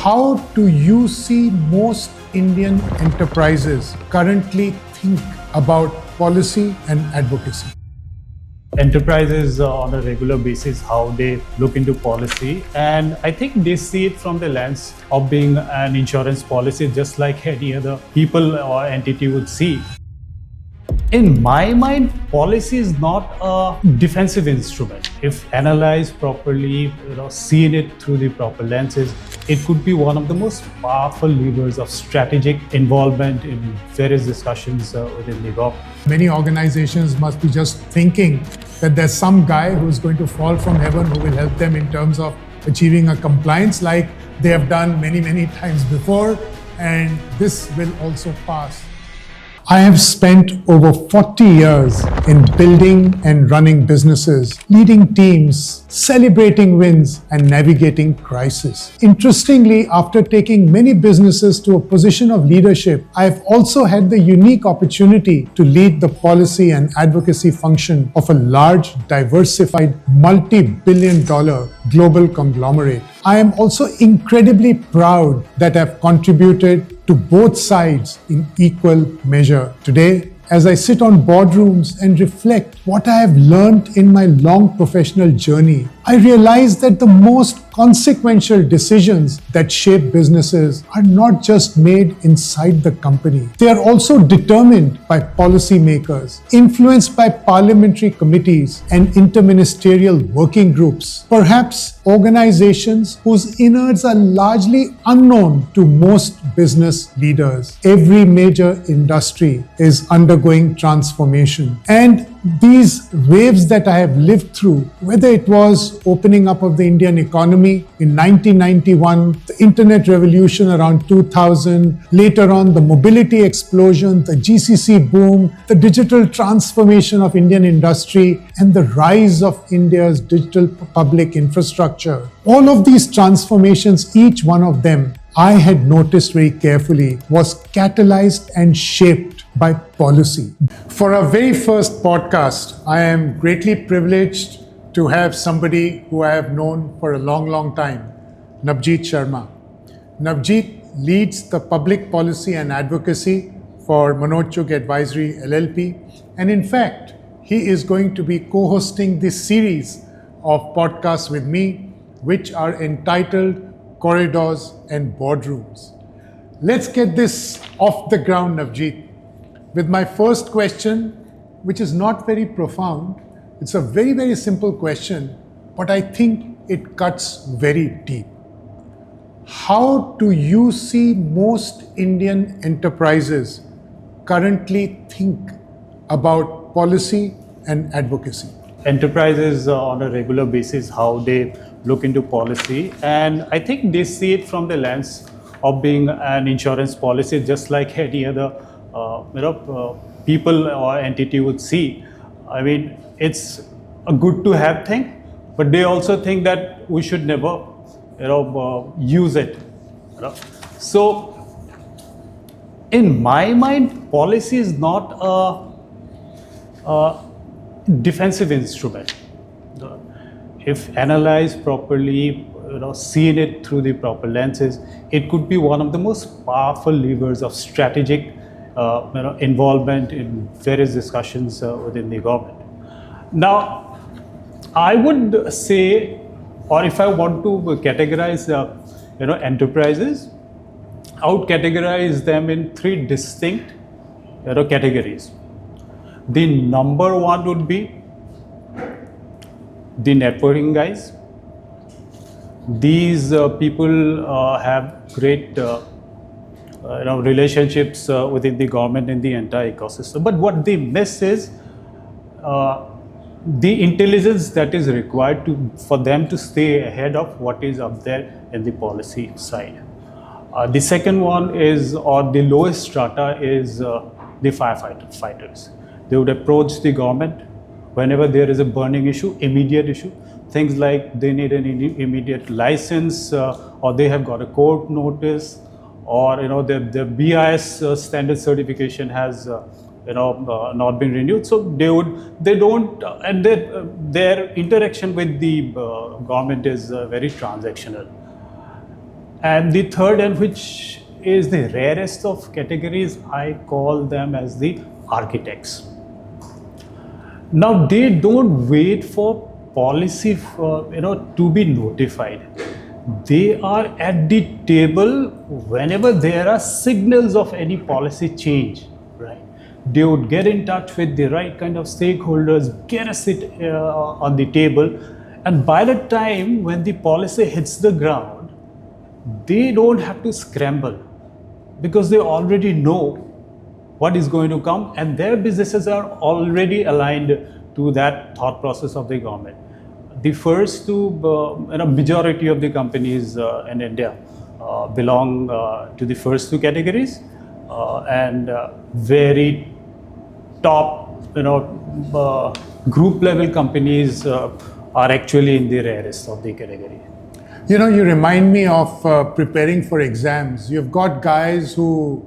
How do you see most Indian enterprises currently think about policy and advocacy? Enterprises on a regular basis, how they look into policy, and I think they see it from the lens of being an insurance policy, just like any other people or entity would see. In my mind, policy is not a defensive instrument. If analyzed properly, seen it through the proper lenses, it could be one of the most powerful levers of strategic involvement in various discussions within the government. Many organizations must be just thinking that there's some guy who's going to fall from heaven who will help them in terms of achieving a compliance like they have done many, many times before, and this will also pass. I have spent over 40 years in building and running businesses, leading teams, celebrating wins, and navigating crisis. Interestingly, after taking many businesses to a position of leadership, I have also had the unique opportunity to lead the policy and advocacy function of a large, diversified, multi-billion-dollar global conglomerate. I am also incredibly proud that I've contributed to both sides in equal measure. Today, as I sit on boardrooms and reflect what I have learned in my long professional journey, I realize that the most consequential decisions that shape businesses are not just made inside the company. They are also determined by policymakers, influenced by parliamentary committees and interministerial working groups, perhaps organizations whose innards are largely unknown to most business leaders. Every major industry is undergoing transformation, and these waves that I have lived through, whether it was opening up of the Indian economy in 1991, the internet revolution around 2000, later on the mobility explosion, the GCC boom, the digital transformation of Indian industry, and the rise of India's digital public infrastructure. All of these transformations, each one of them, I had noticed very carefully, was catalyzed and shaped by policy. For our very first podcast, I am greatly privileged to have somebody who I have known for a long, long time, Nabajeet Sharma. Nabajeet leads the public policy and advocacy for Manoj Chugh Advisory LLP. And in fact, he is going to be co-hosting this series of podcasts with me, which are entitled Corridors and Boardrooms. Let's get this off the ground, Nabajeet, with my first question, which is not very profound. It's a very, very simple question, but I think it cuts very deep. How do you see most Indian enterprises currently think about policy and advocacy? Enterprises on a regular basis, how they look into policy, and I think they see it from the lens of being an insurance policy, just like any other people or entity would see. I mean, it's a good to have thing, but they also think that we should never use it. So in my mind, policy is not a defensive instrument. If analyzed properly, seen it through the proper lenses, it could be one of the most powerful levers of strategic involvement in various discussions within the government. Now, I would say, or if I want to categorize enterprises, I would categorize them in three distinct categories. The number one would be the networking guys. These people have great relationships within the government and the entire ecosystem. But what they miss is the intelligence that is required for them to stay ahead of what is up there in the policy side. The second one is, or the lowest strata is the firefighters. They would approach the government whenever there is a burning issue, immediate issue, things like they need an immediate license, or they have got a court notice, or the BIS standard certification has not been renewed. So they don't, and their interaction with the government is very transactional. And the third, and which is the rarest of categories, I call them as the architects. Now they don't wait for policy to be notified. They are at the table whenever there are signals of any policy change, right? They would get in touch with the right kind of stakeholders, get a seat on the table, and by the time when the policy hits the ground, they don't have to scramble because they already know what is going to come, and their businesses are already aligned to that thought process of the government. The first two, majority of the companies in India belong to the first two categories, and very top, group level companies are actually in the rarest of the category. You remind me of preparing for exams. You've got guys who,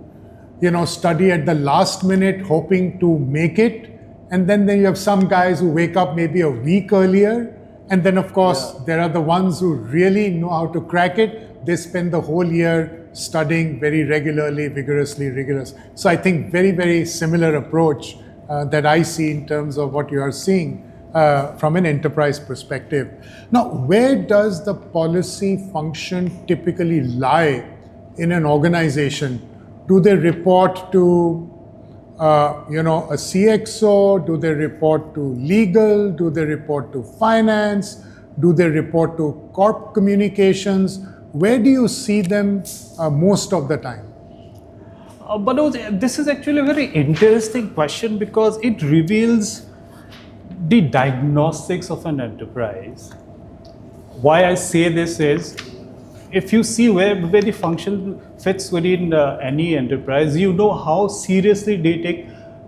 study at the last minute hoping to make it. And then you have some guys who wake up maybe a week earlier. And then, of course, there are the ones who really know how to crack it. They spend the whole year studying very regularly, vigorously, rigorous. So I think very, very similar approach that I see in terms of what you are seeing from an enterprise perspective. Now, where does the policy function typically lie in an organization? Do they report to a CXO? Do they report to legal? Do they report to finance? Do they report to corp communications? Where do you see them most of the time? Manoj, this is actually a very interesting question because it reveals the diagnostics of an enterprise. Why I say this is, if you see where the function fits within any enterprise, you know how seriously they take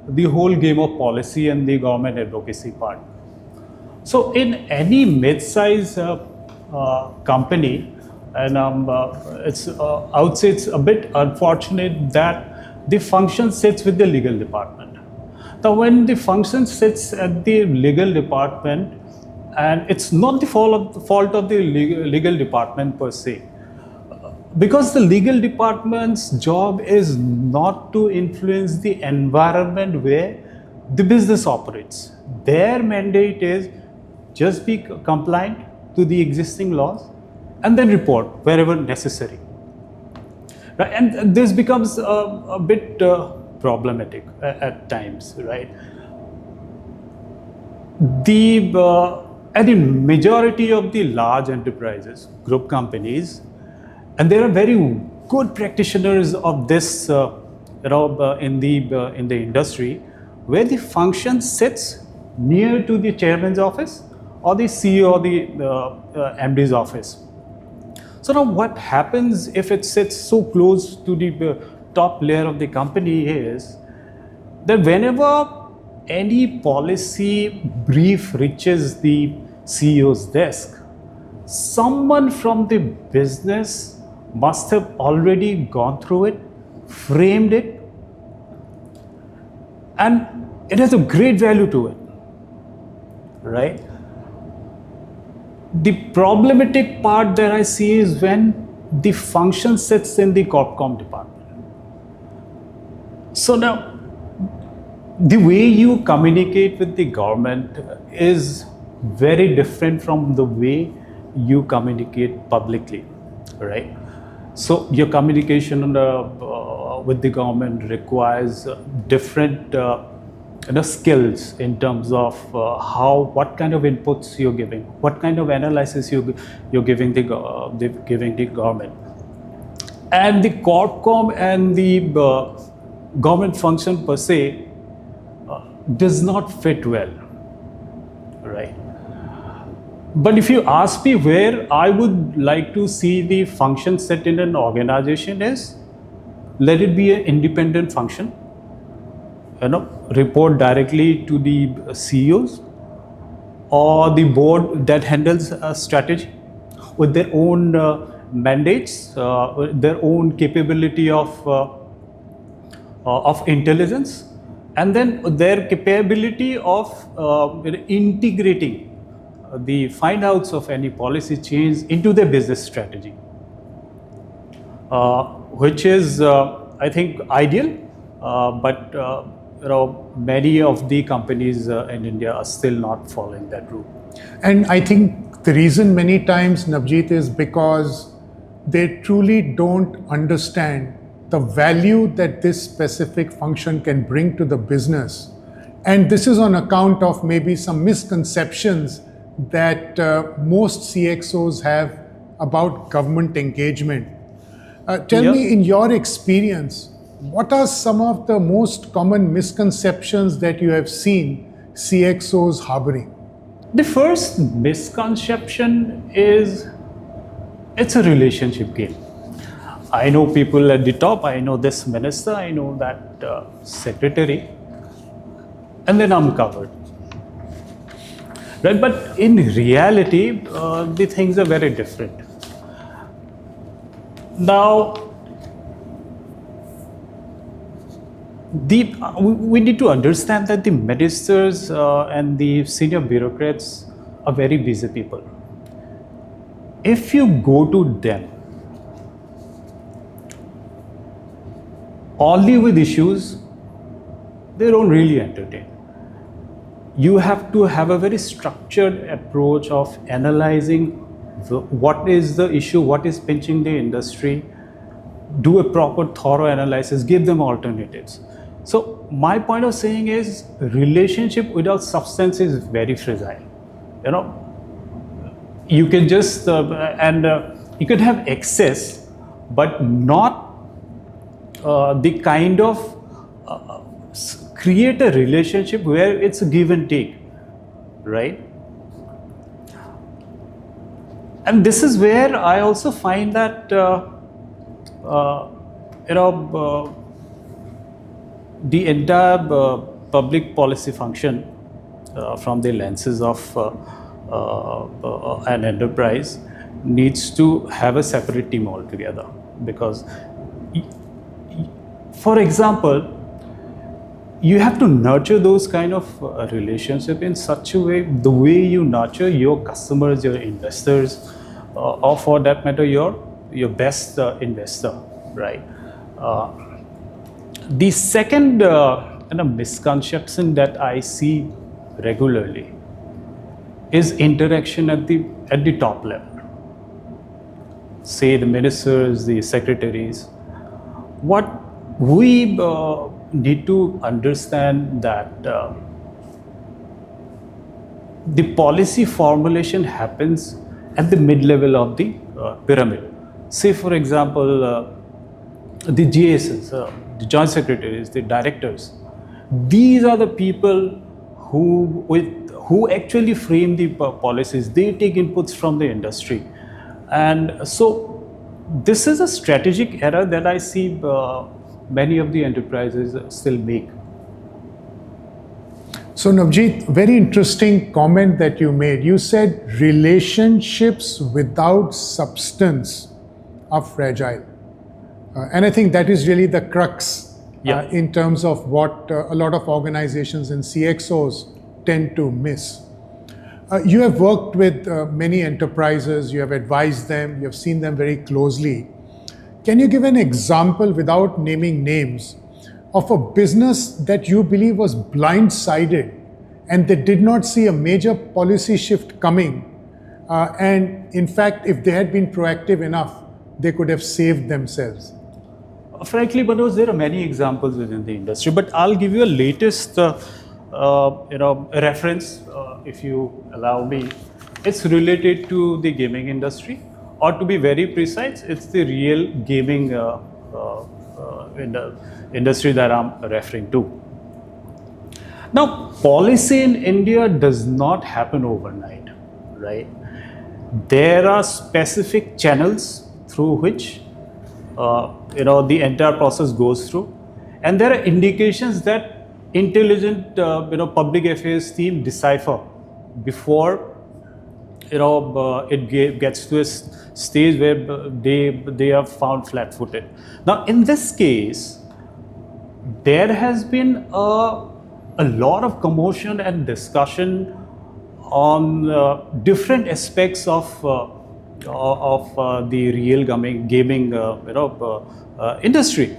the whole game of policy and the government advocacy part. So in any mid-size company, and I would say it's a bit unfortunate that the function sits with the legal department. Now when the function sits at the legal department, and it's not the fault of the legal department per se, because the legal department's job is not to influence the environment where the business operates. Their mandate is just be compliant to the existing laws and then report wherever necessary. Right? And this becomes a bit problematic at times, right? At the majority of the large enterprises, group companies, and there are very good practitioners of this, in the industry, where the function sits near to the chairman's office or the CEO or the MD's office. So now what happens if it sits so close to the top layer of the company is that whenever any policy brief reaches the CEO's desk, someone from the business must have already gone through it, framed it, and it has a great value to it, right? The problematic part that I see is when the function sits in the Corpcom department. So now, the way you communicate with the government is very different from the way you communicate publicly, right? So your communication with the government requires different skills in terms of what kind of inputs you're giving, what kind of analysis you're giving the government, and the Corpcom and the government function per se does not fit well, right? But if you ask me where I would like to see the function set in an organization is, let it be an independent function, report directly to the CEOs or the board that handles strategy with their own mandates, their own capability of intelligence, and then their capability of integrating the findouts of any policy change into their business strategy. which is, I think, ideal, but many of the companies in India are still not following that route. And I think the reason many times, Nabjeet, is because they truly don't understand the value that this specific function can bring to the business. And this is on account of maybe some misconceptions that most CXOs have about government engagement. Tell me, in your experience, what are some of the most common misconceptions that you have seen CXOs harboring? The first misconception is it's a relationship game. I know people at the top, I know this minister, I know that secretary, and then I'm covered. Right? But in reality, the things are very different. Now, we need to understand that the ministers and the senior bureaucrats are very busy people. If you go to them only with issues, they don't really entertain. You have to have a very structured approach of analyzing what is the issue, what is pinching the industry, do a proper thorough analysis, give them alternatives. So my point of saying is relationship without substance is very fragile. You can just you can have excess, but not the kind of create a relationship where it's a give and take, right? And this is where I also find that the entire public policy function from the lenses of an enterprise needs to have a separate team altogether. Because, for example, you have to nurture those kind of relationship in such a way, the way you nurture your customers, your investors, or for that matter, your best investor, right? The second misconception that I see regularly is interaction at the top level. Say the ministers, the secretaries. What we need to understand that the policy formulation happens at the mid-level of the pyramid. Say, for example, the GSs, the joint secretaries, the directors. These are the people who actually frame the policies. They take inputs from the industry. And so this is a strategic error that I see many of the enterprises still make. So Nabjeet, very interesting comment that you made. You said relationships without substance are fragile. And I think that is really the crux in terms of what a lot of organizations and CXOs tend to miss. You have worked with many enterprises, you have advised them, you have seen them very closely. Can you give an example, without naming names, of a business that you believe was blindsided and they did not see a major policy shift coming? And in fact, if they had been proactive enough, they could have saved themselves. Frankly, Manoj, there are many examples within the industry, but I'll give you a latest reference, if you allow me. It's related to the gaming industry, or to be very precise, it's the real gaming industry that I'm referring to. Now, policy in India does not happen overnight, right? There are specific channels through which the entire process goes through, and there are indications that intelligent public affairs team decipher before it gets to a stage where they are found flat-footed. Now, in this case, there has been a lot of commotion and discussion on different aspects of the real gaming industry,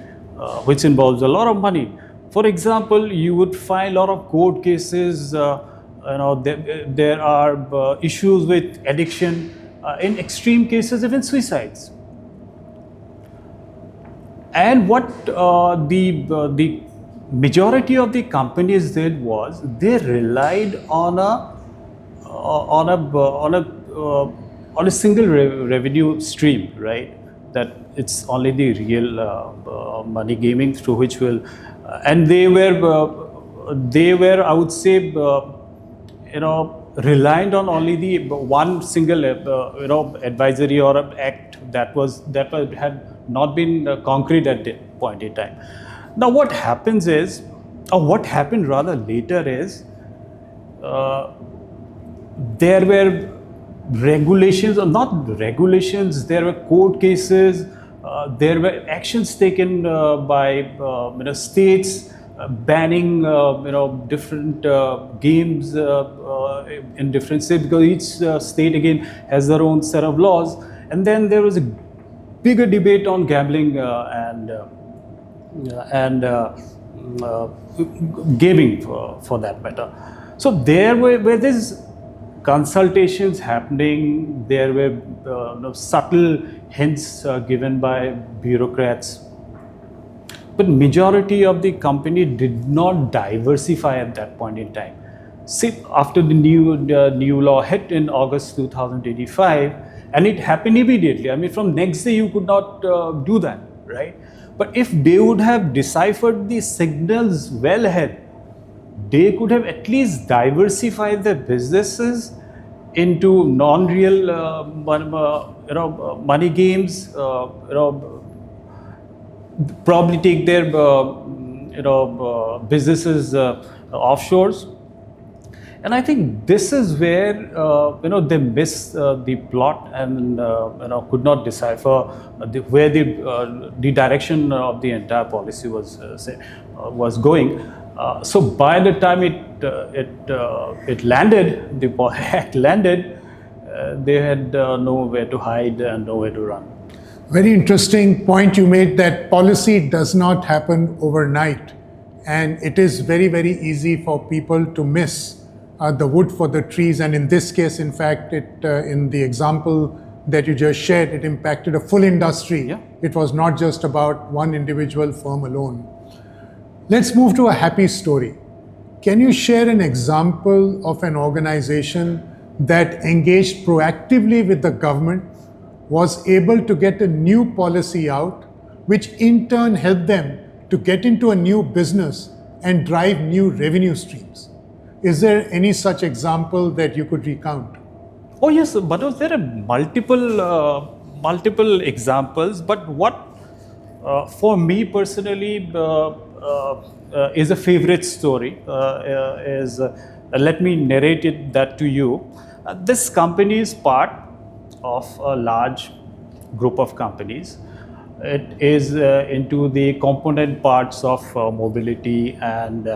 which involves a lot of money. For example, you would find a lot of court cases. There are issues with addiction, in extreme cases, even suicides. And what the majority of the companies did was they relied on a single revenue stream, right? That it's only the real money gaming through which will, and they were I would say reliant on only the one single advisory or act that had not been concrete at that point in time. Now what happens is, or what happened rather later is, there were regulations, or not regulations, there were court cases, there were actions taken by states banning different games in different states, because each state again has their own set of laws. And then there was a bigger debate on gambling and gaming for that matter. So there were these consultations happening, there were subtle hints given by bureaucrats, but majority of the company did not diversify at that point in time. See, after the new law hit in August 2085, and it happened immediately. I mean, from next day you could not do that, right? But if they would have deciphered the signals well ahead, they could have at least diversified their businesses into non-real money games. Probably take their businesses offshores. And I think this is where they missed the plot and could not decipher where the direction of the entire policy was going. So by the time it landed, the act landed, they had nowhere to hide and nowhere to run. Very interesting point you made, that policy does not happen overnight, and it is very, very easy for people to miss the wood for the trees. And in this case, in fact, in the example that you just shared, it impacted a full industry. Yeah. It was not just about one individual firm alone. Let's move to a happy story. Can you share an example of an organization that engaged proactively with the government, was able to get a new policy out, which in turn helped them to get into a new business and drive new revenue streams? Is there any such example that you could recount? Oh yes, but there are multiple examples. But what for me personally is a favorite story is let me narrate that to you. This company is part of a large group of companies. It is into the component parts of mobility and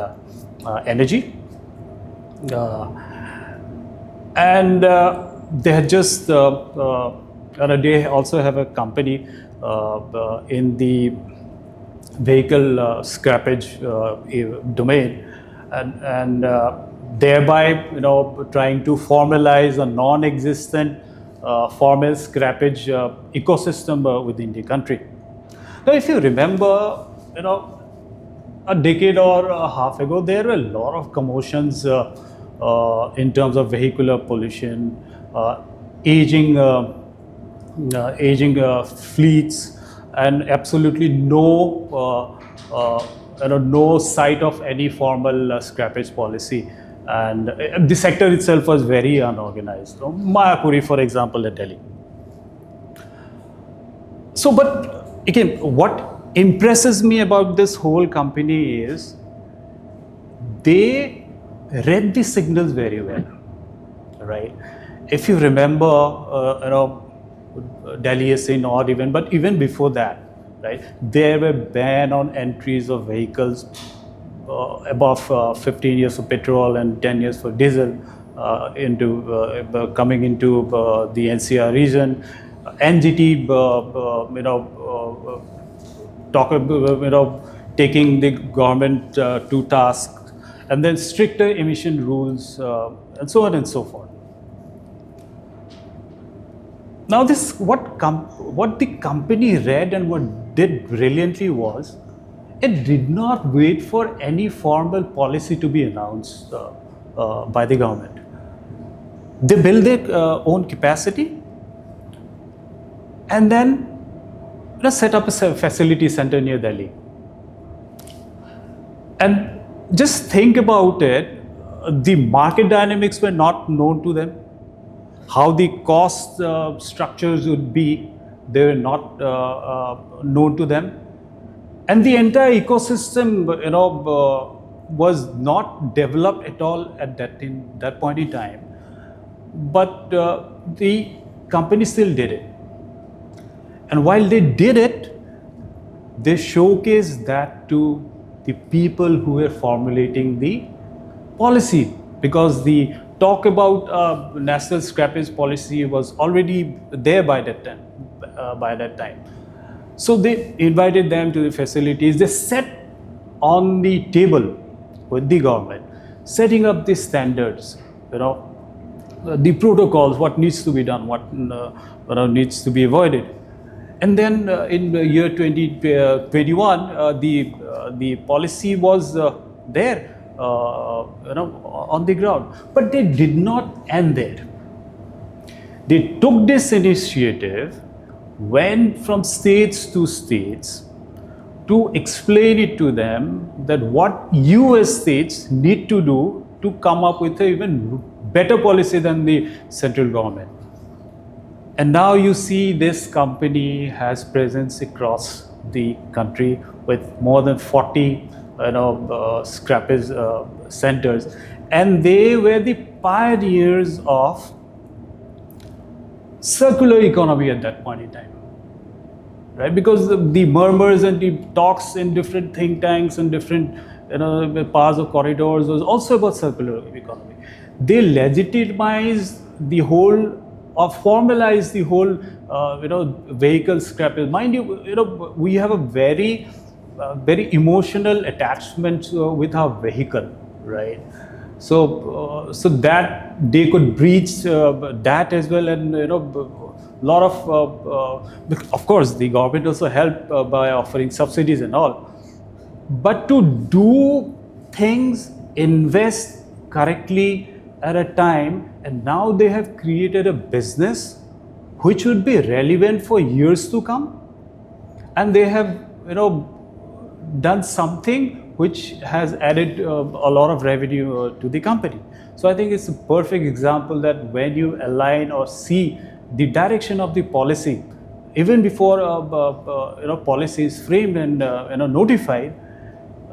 energy. And they had just they also have a company in the vehicle scrappage domain, and thereby trying to formalize a non-existent formal scrappage ecosystem within the country. Now, if you remember, a decade or a half ago, there were a lot of commotions in terms of vehicular pollution, aging fleets, and absolutely no sight of any formal scrappage policy. And the sector itself was very unorganized. Mayapuri, for example, in Delhi. So, but again, what impresses me about this whole company is they read the signals very well, right? If you remember, Delhi is saying not even, but even before that, right, there were ban on entries of vehicles above 15 years for petrol and 10 years for diesel coming into the NCR region. NGT, taking the government to task, and then stricter emission rules, and so on and so forth. Now, what the company read and what did brilliantly was, it did not wait for any formal policy to be announced by the government. They build their own capacity, and then set up a facility center near Delhi. And just think about it, the market dynamics were not known to them. How the cost structures would be, they were not known to them. And the entire ecosystem, was not developed at all at that point in time. But the company still did it. And while they did it, they showcased that to the people who were formulating the policy, because the talk about national scrappage policy was already there by that time. So they invited them to the facilities. They sat on the table with the government, setting up the standards, the protocols, what needs to be done, what needs to be avoided. And then in the year 2021, the policy was there, on the ground. But they did not end there. They took this initiative, went from states to states to explain it to them that what you as states need to do to come up with an even better policy than the central government. And now you see this company has presence across the country with more than 40 scrappage centers, and they were the pioneers of circular economy at that point in time, right? Because the murmurs and the talks in different think tanks and different parts of corridors was also about circular economy. They legitimized the whole, or formalized the whole, vehicle scrappage. Mind you, we have a very emotional attachment with our vehicle, right? So that they could breach that as well, and lot of course the government also helped by offering subsidies and all. But to do things, invest correctly at a time, and now they have created a business which would be relevant for years to come, and they have done something which has added a lot of revenue to the company. So I think it's a perfect example that when you align or see the direction of the policy, even before policy is framed and notified,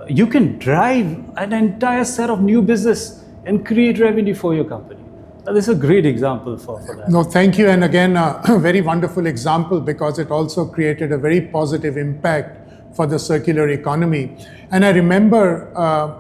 you can drive an entire set of new business and create revenue for your company. This is a great example for that. No, thank you. And again, a very wonderful example, because it also created a very positive impact for the circular economy. And I remember,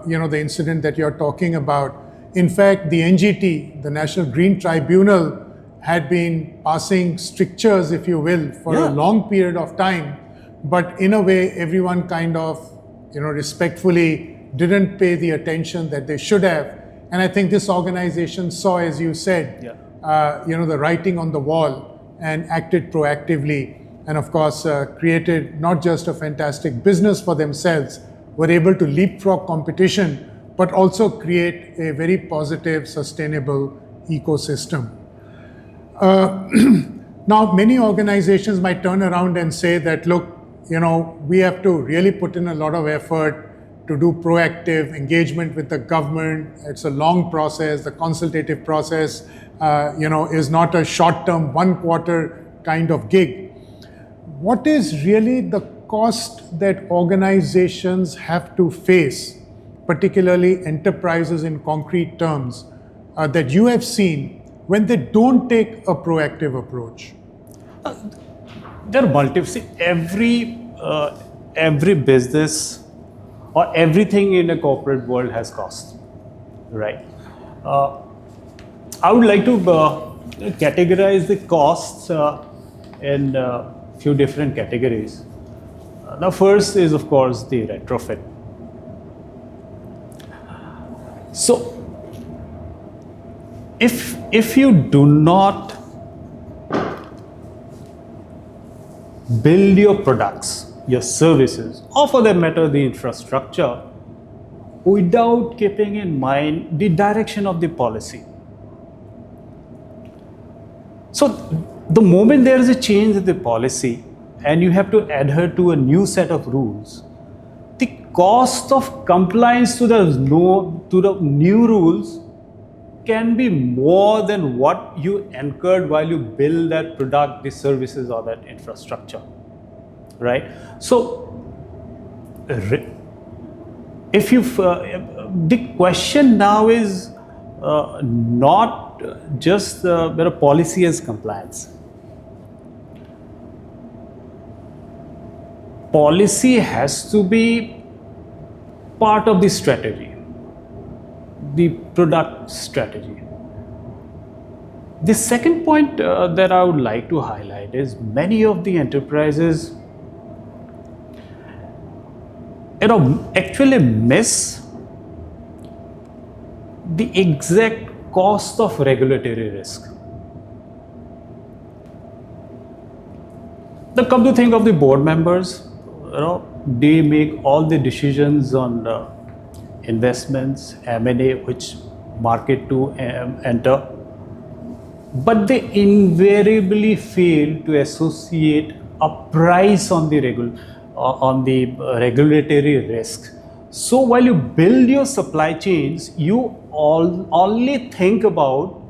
the incident that you're talking about. In fact, the NGT, the National Green Tribunal, had been passing strictures, if you will, for a long period of time. But in a way, everyone kind of, respectfully didn't pay the attention that they should have. And I think this organization saw, as you said, the writing on the wall and acted proactively. And of course, created not just a fantastic business for themselves, were able to leapfrog competition, but also create a very positive, sustainable ecosystem. Now, many organizations might turn around and say that, look, we have to really put in a lot of effort to do proactive engagement with the government. It's a long process. The consultative process, is not a short-term, one-quarter kind of gig. What is really the cost that organizations have to face, particularly enterprises in concrete terms, that you have seen when they don't take a proactive approach? There are multiple. See, every business or everything in a corporate world has cost, right? I would like to categorize the costs in a few different categories. Now, first is, of course, the retrofit. So, if you do not build your products, your services, or for that matter, the infrastructure, without keeping in mind the direction of the policy. So, the moment there is a change in the policy and you have to adhere to a new set of rules, the cost of compliance to the new rules can be more than what you incurred while you build that product, the services, or that infrastructure, right? So, if you the question now is not just whether policy is compliance. Policy has to be part of the strategy, the product strategy. The second point that I would like to highlight is many of the enterprises actually miss the exact cost of regulatory risk. Now, come to think of the board members, they make all the decisions on investments, M&A, which market to enter, but they invariably fail to associate a price on the regulatory risk. So while you build your supply chains, you only think about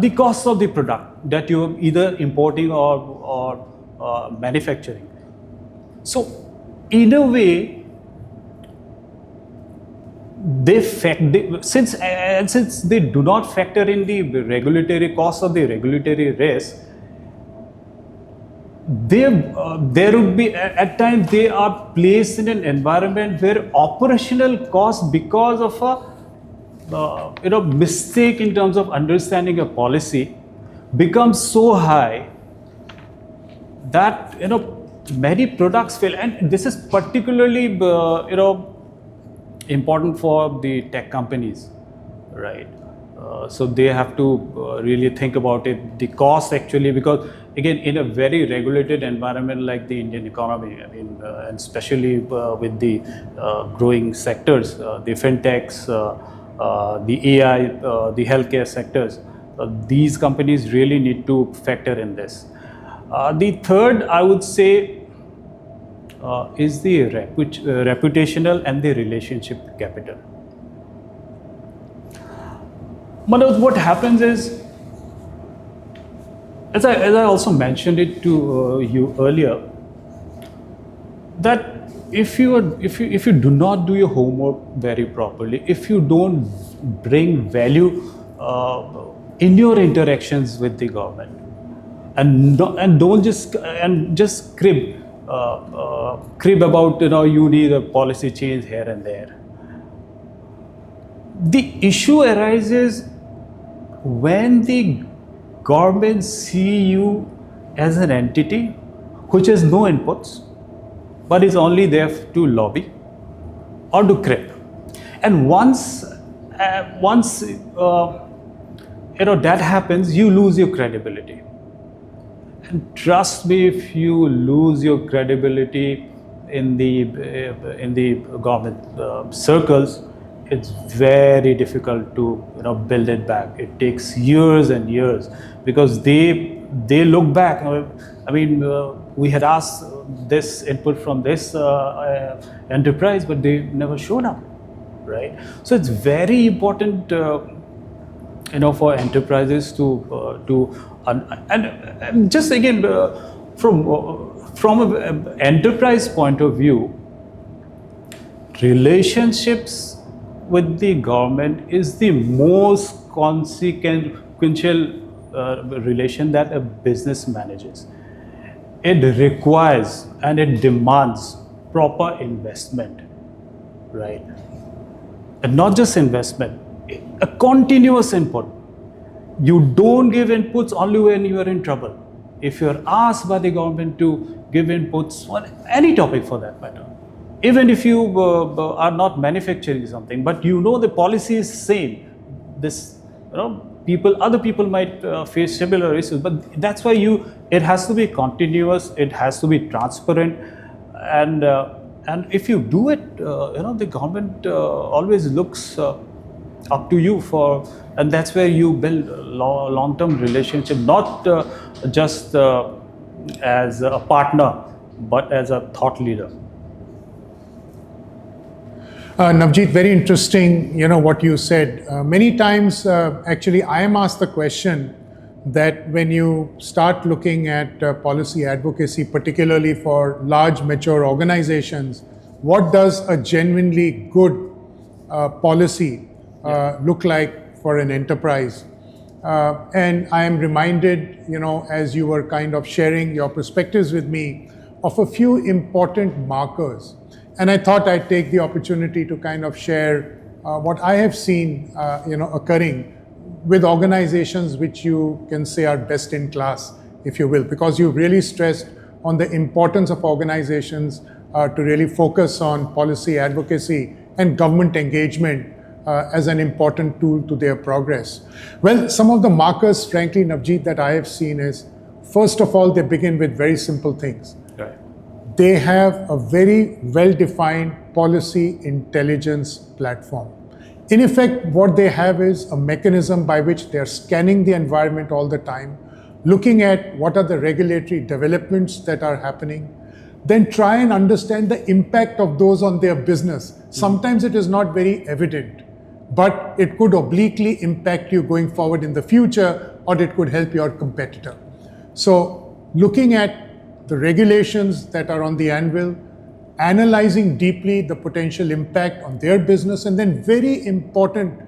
the cost of the product that you're either importing or manufacturing. So in a way, since they do not factor in the regulatory cost of the regulatory risk, there would be at times they are placed in an environment where operational costs, because of a mistake in terms of understanding a policy, becomes so high that many products fail. And this is particularly important for the tech companies, right? So they have to really think about it, the cost actually, because again, in a very regulated environment like the Indian economy, I mean, and especially with the growing sectors, the fintechs, the AI, the healthcare sectors, these companies really need to factor in this. The third, I would say, is the reputational and the relationship capital. Manoj, what happens is, as I also mentioned it to you earlier, that if you do not do your homework very properly, if you don't bring value in your interactions with the government, and don't just crib about you need a policy change here and there. The issue arises when the government see you as an entity which has no inputs, but is only there to lobby or to crib. And once that happens, you lose your credibility. And trust me, if you lose your credibility in the government circles, it's very difficult to build it back. It takes years and years, because they look back. I mean, we had asked this input from this enterprise, but they never showed up, right? So it's very important, for enterprises to and just again from an enterprise point of view, relationships with the government is the most consequential relation that a business manages. It requires and it demands proper investment, right? And not just investment, a continuous input. You don't give inputs only when you are in trouble. If you are asked by the government to give inputs on any topic for that matter, even if you are not manufacturing something, but you know the policy is same, this, other people might face similar issues, but that's why it has to be continuous, it has to be transparent, and if you do it, the government always looks up to you for, and that's where you build long-term relationship, not just as a partner, but as a thought leader. Nabajeet, very interesting, what you said. Many times, actually, I am asked the question that when you start looking at policy advocacy, particularly for large, mature organizations, what does a genuinely good policy look like for an enterprise? And I am reminded, as you were kind of sharing your perspectives with me, of a few important markers. And I thought I'd take the opportunity to kind of share what I have seen, occurring with organizations which you can say are best in class, if you will, because you really stressed on the importance of organizations to really focus on policy advocacy and government engagement as an important tool to their progress. Well, some of the markers, frankly, Nabajeet, that I have seen is, first of all, they begin with very simple things. Right. They have a very well-defined policy intelligence platform. In effect, what they have is a mechanism by which they're scanning the environment all the time, looking at what are the regulatory developments that are happening, then try and understand the impact of those on their business. Sometimes it is not very evident, but it could obliquely impact you going forward in the future, or it could help your competitor. So looking at the regulations that are on the anvil, analyzing deeply the potential impact on their business, and then very important,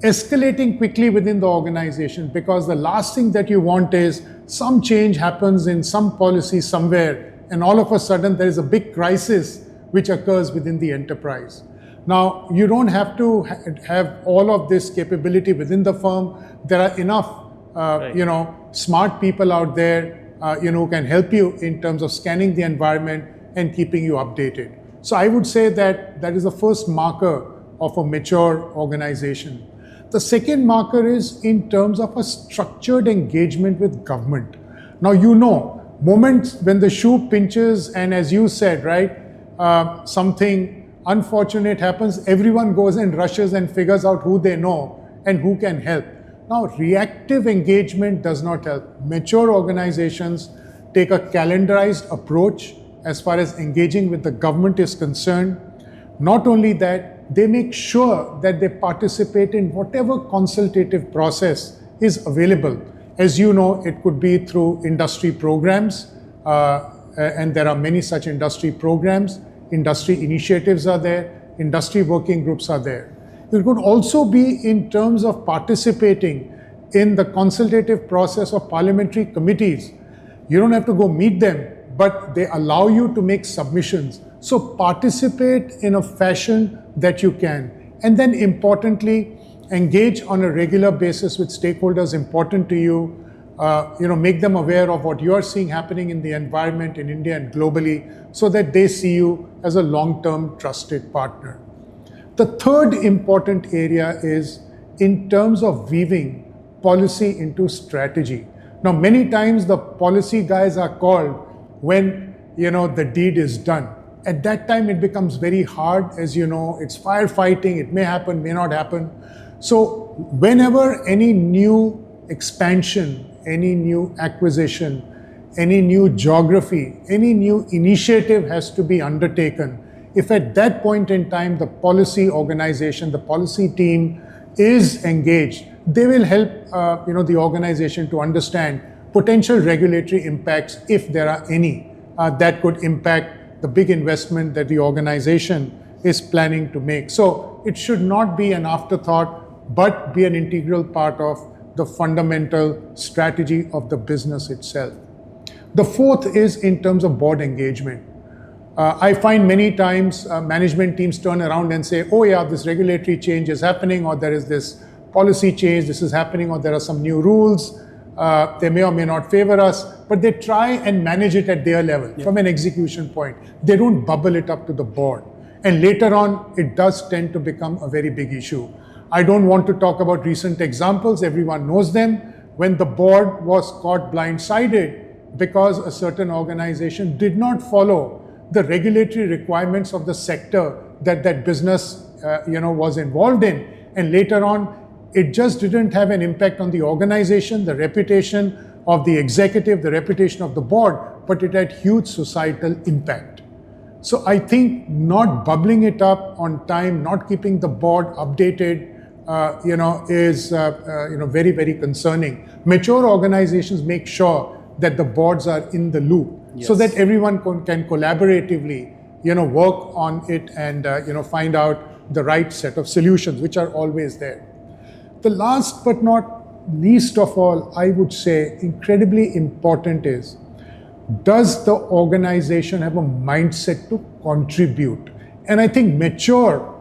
escalating quickly within the organization, because the last thing that you want is some change happens in some policy somewhere, and all of a sudden there is a big crisis which occurs within the enterprise. Now, you don't have to have all of this capability within the firm. There are enough, smart people out there, who can help you in terms of scanning the environment and keeping you updated. So I would say that that is the first marker of a mature organization. The second marker is in terms of a structured engagement with government. Now, moments when the shoe pinches and, as you said, right, something unfortunate happens, everyone goes and rushes and figures out who they know and who can help. Now, reactive engagement does not help. Mature organizations take a calendarized approach as far as engaging with the government is concerned. Not only that, they make sure that they participate in whatever consultative process is available. As you know, it could be through industry programs, and there are many such industry programs. Industry initiatives are there, industry working groups are there. It could also be in terms of participating in the consultative process of parliamentary committees. You don't have to go meet them, but they allow you to make submissions. So participate in a fashion that you can. And then importantly, engage on a regular basis with stakeholders important to you. Make them aware of what you're seeing happening in the environment in India and globally, so that they see you as a long-term trusted partner. The third important area is in terms of weaving policy into strategy. Now, many times the policy guys are called when, the deed is done. At that time, it becomes very hard. As you know, it's firefighting. It may happen, may not happen. So whenever any new expansion, any new acquisition, any new geography, any new initiative has to be undertaken, if at that point in time the policy organization, the policy team is engaged, they will help the organization to understand potential regulatory impacts, if there are any, that could impact the big investment that the organization is planning to make. So it should not be an afterthought, but be an integral part of the fundamental strategy of the business itself. The fourth is in terms of board engagement. I find many times management teams turn around and say, oh yeah, this regulatory change is happening, or there is this policy change, this is happening, or there are some new rules. They may or may not favor us, but they try and manage it at their level from an execution point. They don't bubble it up to the board. And later on, it does tend to become a very big issue. I don't want to talk about recent examples. Everyone knows them. When the board was caught blindsided because a certain organization did not follow the regulatory requirements of the sector that that business was involved in. And later on, it just didn't have an impact on the organization, the reputation of the executive, the reputation of the board, but it had huge societal impact. So I think not bubbling it up on time, not keeping the board updated, is very, very concerning. Mature organizations make sure that the boards are in the loop, so that everyone can collaboratively, work on it and find out the right set of solutions, which are always there. The last but not least of all, I would say incredibly important is, does the organization have a mindset to contribute? And I think mature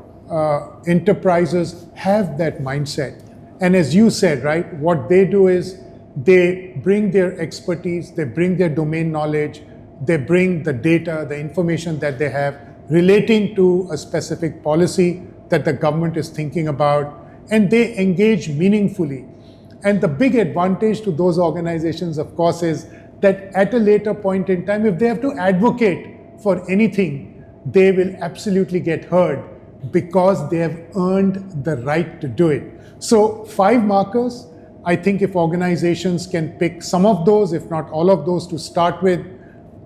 enterprises have that mindset. And as you said, right, what they do is they bring their expertise, they bring their domain knowledge, they bring the data, the information that they have relating to a specific policy that the government is thinking about, and they engage meaningfully. And the big advantage to those organizations, of course, is that at a later point in time, if they have to advocate for anything, they will absolutely get heard because they have earned the right to do it. So 5 markers, I think if organizations can pick some of those, if not all of those to start with,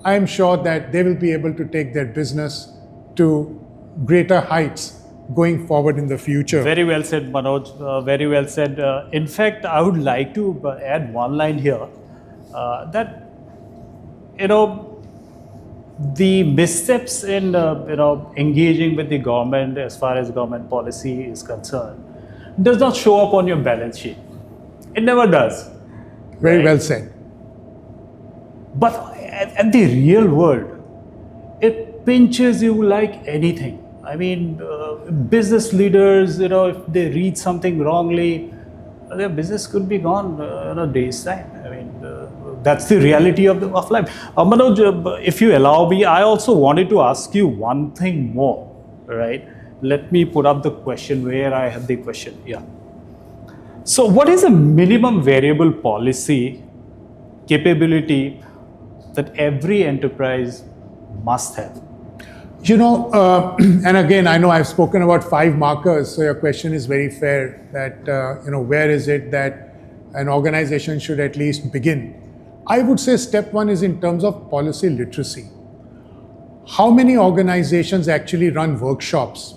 I'm sure that they will be able to take their business to greater heights going forward in the future. Very well said, Manoj. Very well said. In fact, I would like to add one line here that, the missteps in, engaging with the government as far as government policy is concerned does not show up on your balance sheet. It never does. Very well said. But at the real world, it pinches you like anything. I mean, business leaders, if they read something wrongly, their business could be gone in a day's time. I mean, that's the reality of life. Manoj, if you allow me, I also wanted to ask you one thing more, right? Let me put up the question where I have the question. Yeah. So what is a minimum variable policy capability that every enterprise must have? And again, I know I've spoken about 5 markers, so your question is very fair that, where is it that an organization should at least begin? I would say step 1 is in terms of policy literacy. How many organizations actually run workshops,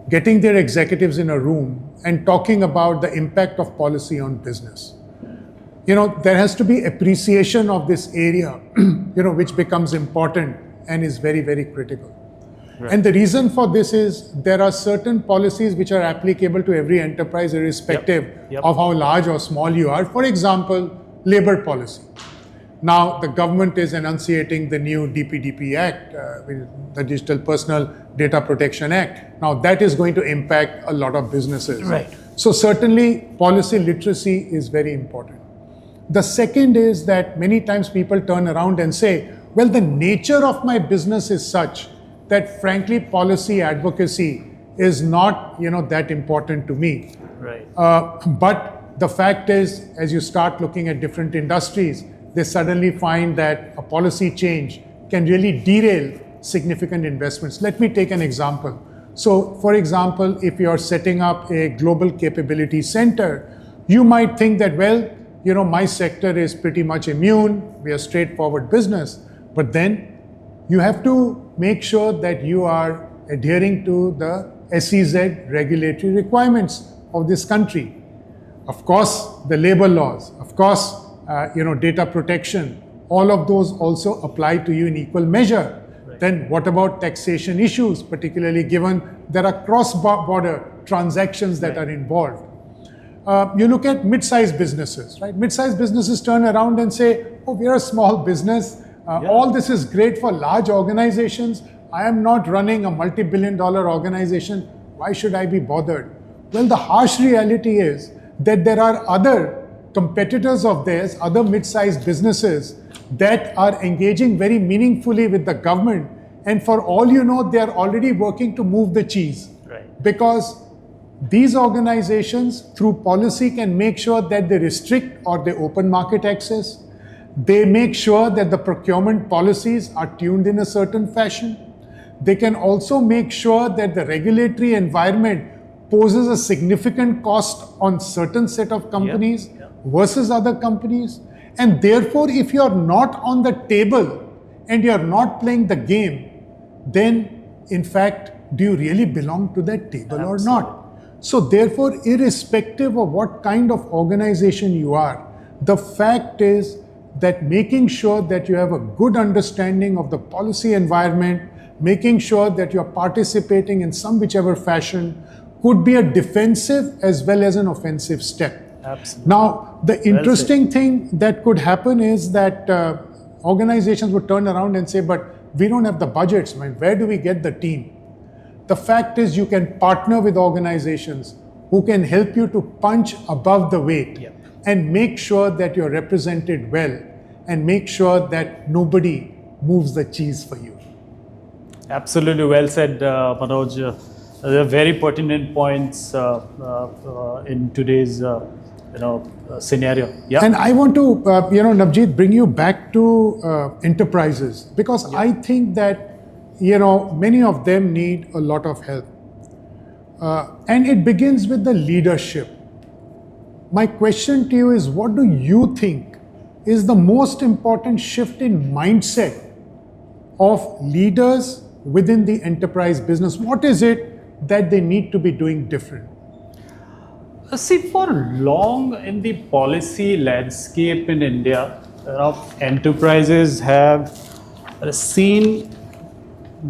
getting their executives in a room and talking about the impact of policy on business? There has to be appreciation of this area, which becomes important and is very, very critical. Right. And the reason for this is there are certain policies which are applicable to every enterprise irrespective of how large or small you are. For example, labor policy. Now, the government is enunciating the new DPDP Act, the Digital Personal Data Protection Act. Now, that is going to impact a lot of businesses. Right. So certainly, policy literacy is very important. The second is that many times people turn around and say, well, the nature of my business is such that frankly, policy advocacy is not, that important to me. Right. But the fact is, as you start looking at different industries, they suddenly find that a policy change can really derail significant investments. Let me take an example. So, for example, if you're setting up a global capability center, you might think that, well, my sector is pretty much immune, we are straightforward business, but then you have to make sure that you are adhering to the SEZ regulatory requirements of this country. Of course, the labor laws, of course, data protection, all of those also apply to you in equal measure. Right. Then what about taxation issues, particularly given there are cross-border transactions that are involved? You look at mid-sized businesses, right? Mid-sized businesses turn around and say, oh, we are a small business. All this is great for large organizations. I am not running a multi-billion-dollar organization. Why should I be bothered? Well, the harsh reality is that there are other competitors of theirs, other mid-sized businesses that are engaging very meaningfully with the government. And for all you know, they are already working to move the cheese. Right. Because these organizations, through policy, can make sure that they restrict or they open market access. They make sure that the procurement policies are tuned in a certain fashion. They can also make sure that the regulatory environment poses a significant cost on certain set of companies versus other companies. And therefore, if you're not on the table and you're not playing the game, then in fact, do you really belong to that table or not? So therefore, irrespective of what kind of organization you are, the fact is that making sure that you have a good understanding of the policy environment, making sure that you're participating in some whichever fashion could be a defensive as well as an offensive step. Absolutely. Now, the interesting thing that could happen is that organizations would turn around and say, but we don't have the budgets, man. Where do we get the team? The fact is you can partner with organizations who can help you to punch above the weight and make sure that you're represented well and make sure that nobody moves the cheese for you. Absolutely well said, Manoj. There are very pertinent points in today's scenario. Yeah. And I want to, Nabajeet, bring you back to enterprises because I think that many of them need a lot of help. And it begins with the leadership. My question to you is, what do you think is the most important shift in mindset of leaders within the enterprise business? What is it that they need to be doing different? See, for long in the policy landscape in India, enterprises have seen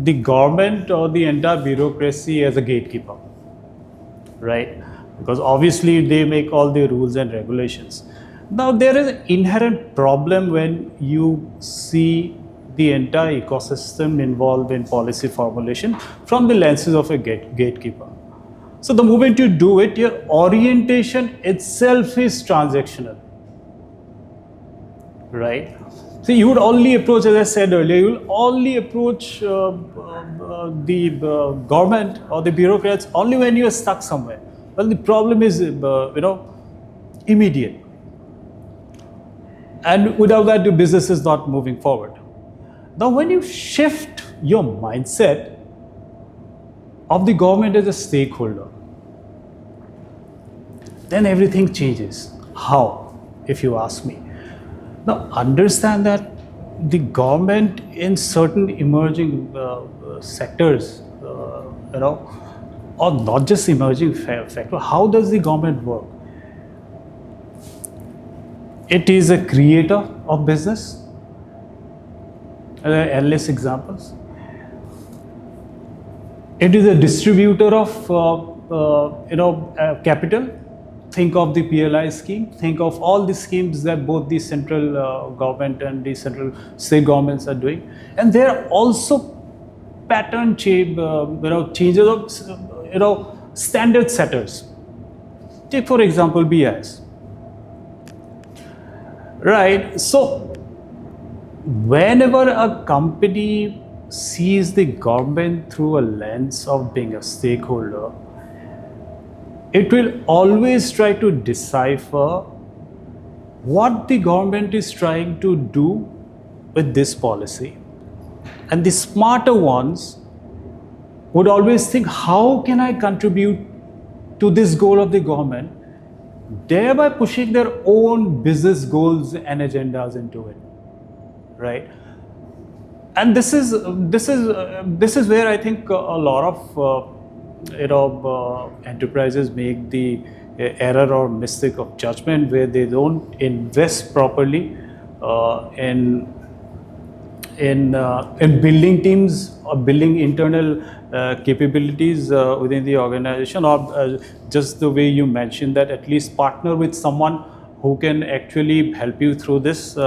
the government or the entire bureaucracy as a gatekeeper, right? Because obviously they make all the rules and regulations. Now there is an inherent problem when you see the entire ecosystem involved in policy formulation from the lenses of a gatekeeper. So the moment you do it, your orientation itself is transactional, right? So you would only approach, as I said earlier, you will only approach the government or the bureaucrats only when you are stuck somewhere. Well, the problem is, immediate. And without that, the business is not moving forward. Now, when you shift your mindset of the government as a stakeholder, then everything changes. How, if you ask me? Now, understand that the government in certain emerging sectors, or not just emerging sector, how does the government work? It is a creator of business. There are endless examples. It is a distributor of capital. Think of the PLI scheme. Think of all the schemes that both the central government and the central state governments are doing. And there are also pattern changes of standard setters. Take for example BIS. Right. So whenever a company sees the government through a lens of being a stakeholder, it will always try to decipher what the government is trying to do with this policy. And the smarter ones would always think, how can I contribute to this goal of the government, thereby pushing their own business goals and agendas into it, right? And this is where I think a lot of enterprises make the error or mistake of judgment, where they don't invest properly in building teams or building internal capabilities within the organization, or just the way you mentioned that at least partner with someone who can actually help you through this.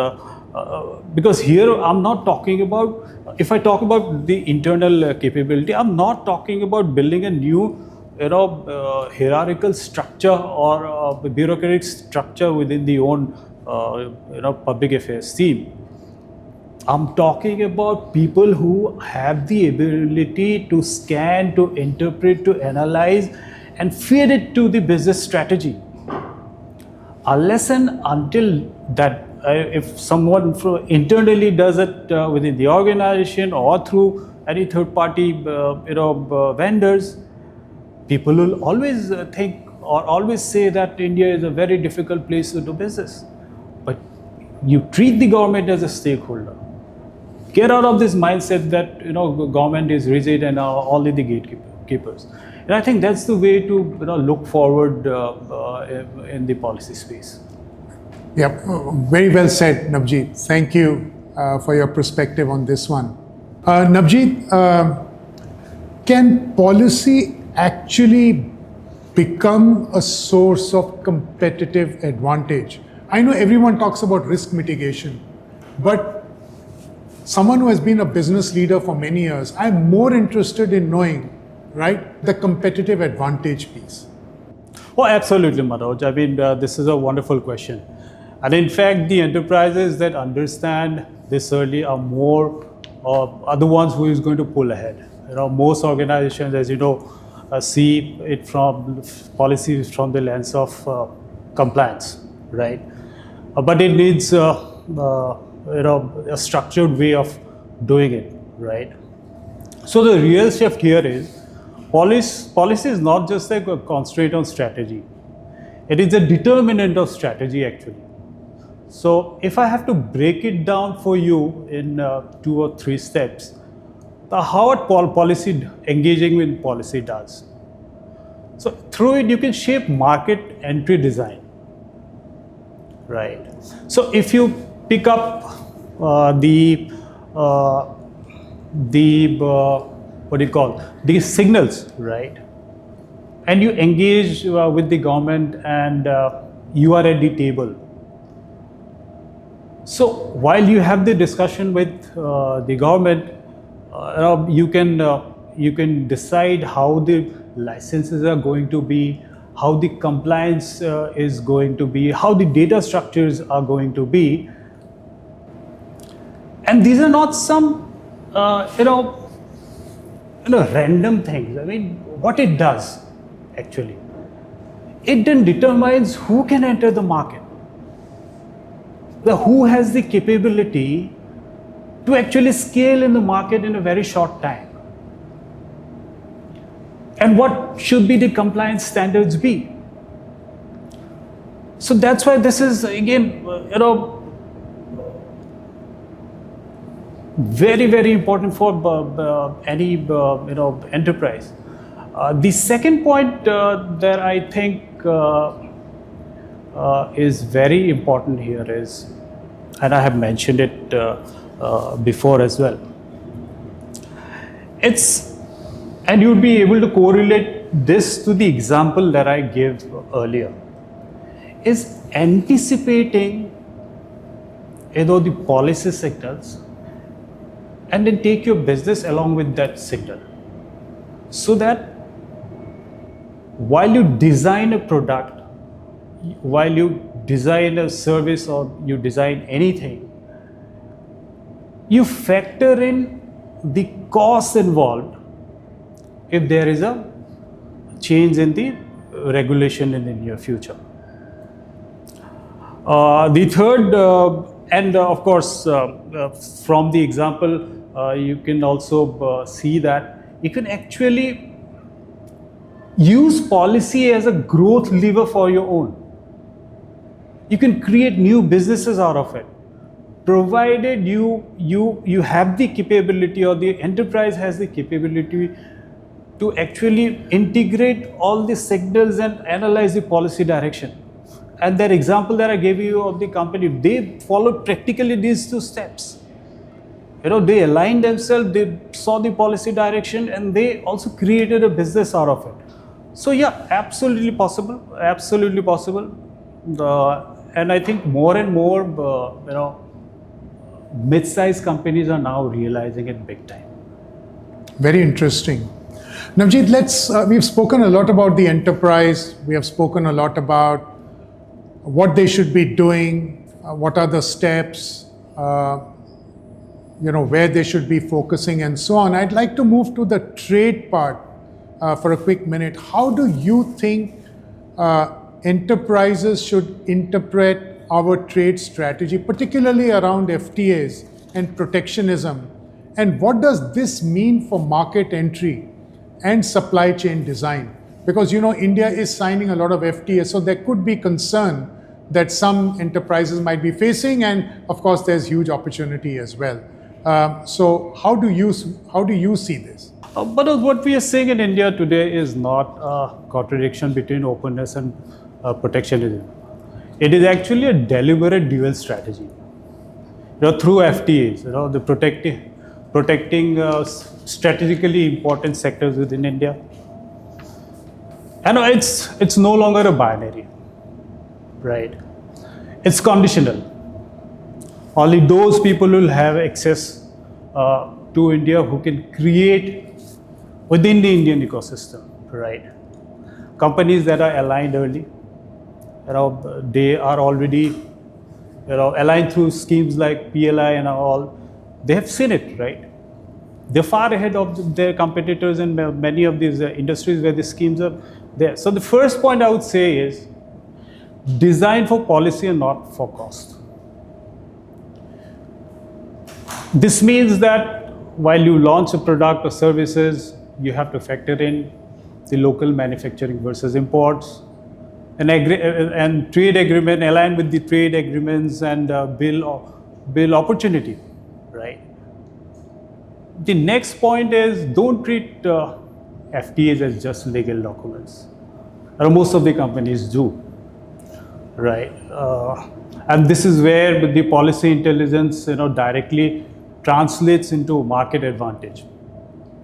Because here I'm not talking about, if I talk about the internal capability, I'm not talking about building a new hierarchical structure or bureaucratic structure within the own public affairs team. I'm talking about people who have the ability to scan, to interpret, to analyze, and feed it to the business strategy. Unless and until that, if someone internally does it within the organization or through any third-party, vendors, people will always think or always say that India is a very difficult place to do business. But you treat the government as a stakeholder. Get out of this mindset that government is rigid and are only the gatekeepers. And I think that's the way to look forward in the policy space. Yeah, very well said, Nabajeet. Thank you for your perspective on this one. Nabajeet, can policy actually become a source of competitive advantage? I know everyone talks about risk mitigation, but someone who has been a business leader for many years, I'm more interested in knowing, the competitive advantage piece. Oh, absolutely, Manoj. I mean, this is a wonderful question. And in fact, the enterprises that understand this early are are the ones who is going to pull ahead. Most organizations, as you know, see it from policies from the lens of compliance, right? But it needs a structured way of doing it, right? So the real shift here is policy is not just like a constraint on strategy. It is a determinant of strategy, actually. So if I have to break it down for you in 2 or 3 steps, how policy engaging with policy does. So through it, you can shape market entry design, right? So if you pick up the signals, right? And you engage with the government and you are at the table. So while you have the discussion with the government, you can decide how the licenses are going to be, how the compliance is going to be, how the data structures are going to be. And these are not some random things. I mean, what it does actually, it then determines who can enter the market, who has the capability to actually scale in the market in a very short time, and what should be the compliance standards be. So that's why this is again very, very important for any enterprise. The second point that I think is very important here is, and I have mentioned it before as well, and you'll be able to correlate this to the example that I gave earlier, is anticipating the policy signals and then take your business along with that signal, so that while you design a product, while you design a service or you design anything, you factor in the costs involved if there is a change in the regulation in the near future. The third, and of course, from the example, you can also see that you can actually use policy as a growth lever for your own. You can create new businesses out of it, provided you have the capability, or the enterprise has the capability to actually integrate all the signals and analyze the policy direction. And that example that I gave you of the company, they followed practically these 2 steps. They aligned themselves, they saw the policy direction, and they also created a business out of it. So yeah, absolutely possible, absolutely possible. And I think more and more, mid-sized companies are now realizing it big time. Very interesting. Navjeet, we've spoken a lot about the enterprise. We have spoken a lot about what they should be doing, what are the steps, where they should be focusing and so on. I'd like to move to the trade part for a quick minute. How do you think enterprises should interpret our trade strategy, particularly around FTAs and protectionism? And what does this mean for market entry and supply chain design? Because India is signing a lot of FTAs, so there could be concern that some enterprises might be facing, and of course there's huge opportunity as well. So how do you see this? But what we are seeing in India today is not a contradiction between openness and protectionism. It is actually a deliberate dual strategy. Through FTAs, the protecting strategically important sectors within India. And it's no longer a binary, right? It's conditional. Only those people will have access to India who can create within the Indian ecosystem, right? Companies that are aligned early, they are already, aligned through schemes like PLI and all. They have seen it, right? They're far ahead of their competitors in many of these industries where the schemes are there. So the first point I would say is design for policy and not for cost. This means that while you launch a product or services, you have to factor in the local manufacturing versus imports, and trade agreement, align with the trade agreements and build opportunity, right? The next point is don't treat FTAs as just legal documents. Most of the companies do, right? And this is where the policy intelligence, directly translates into market advantage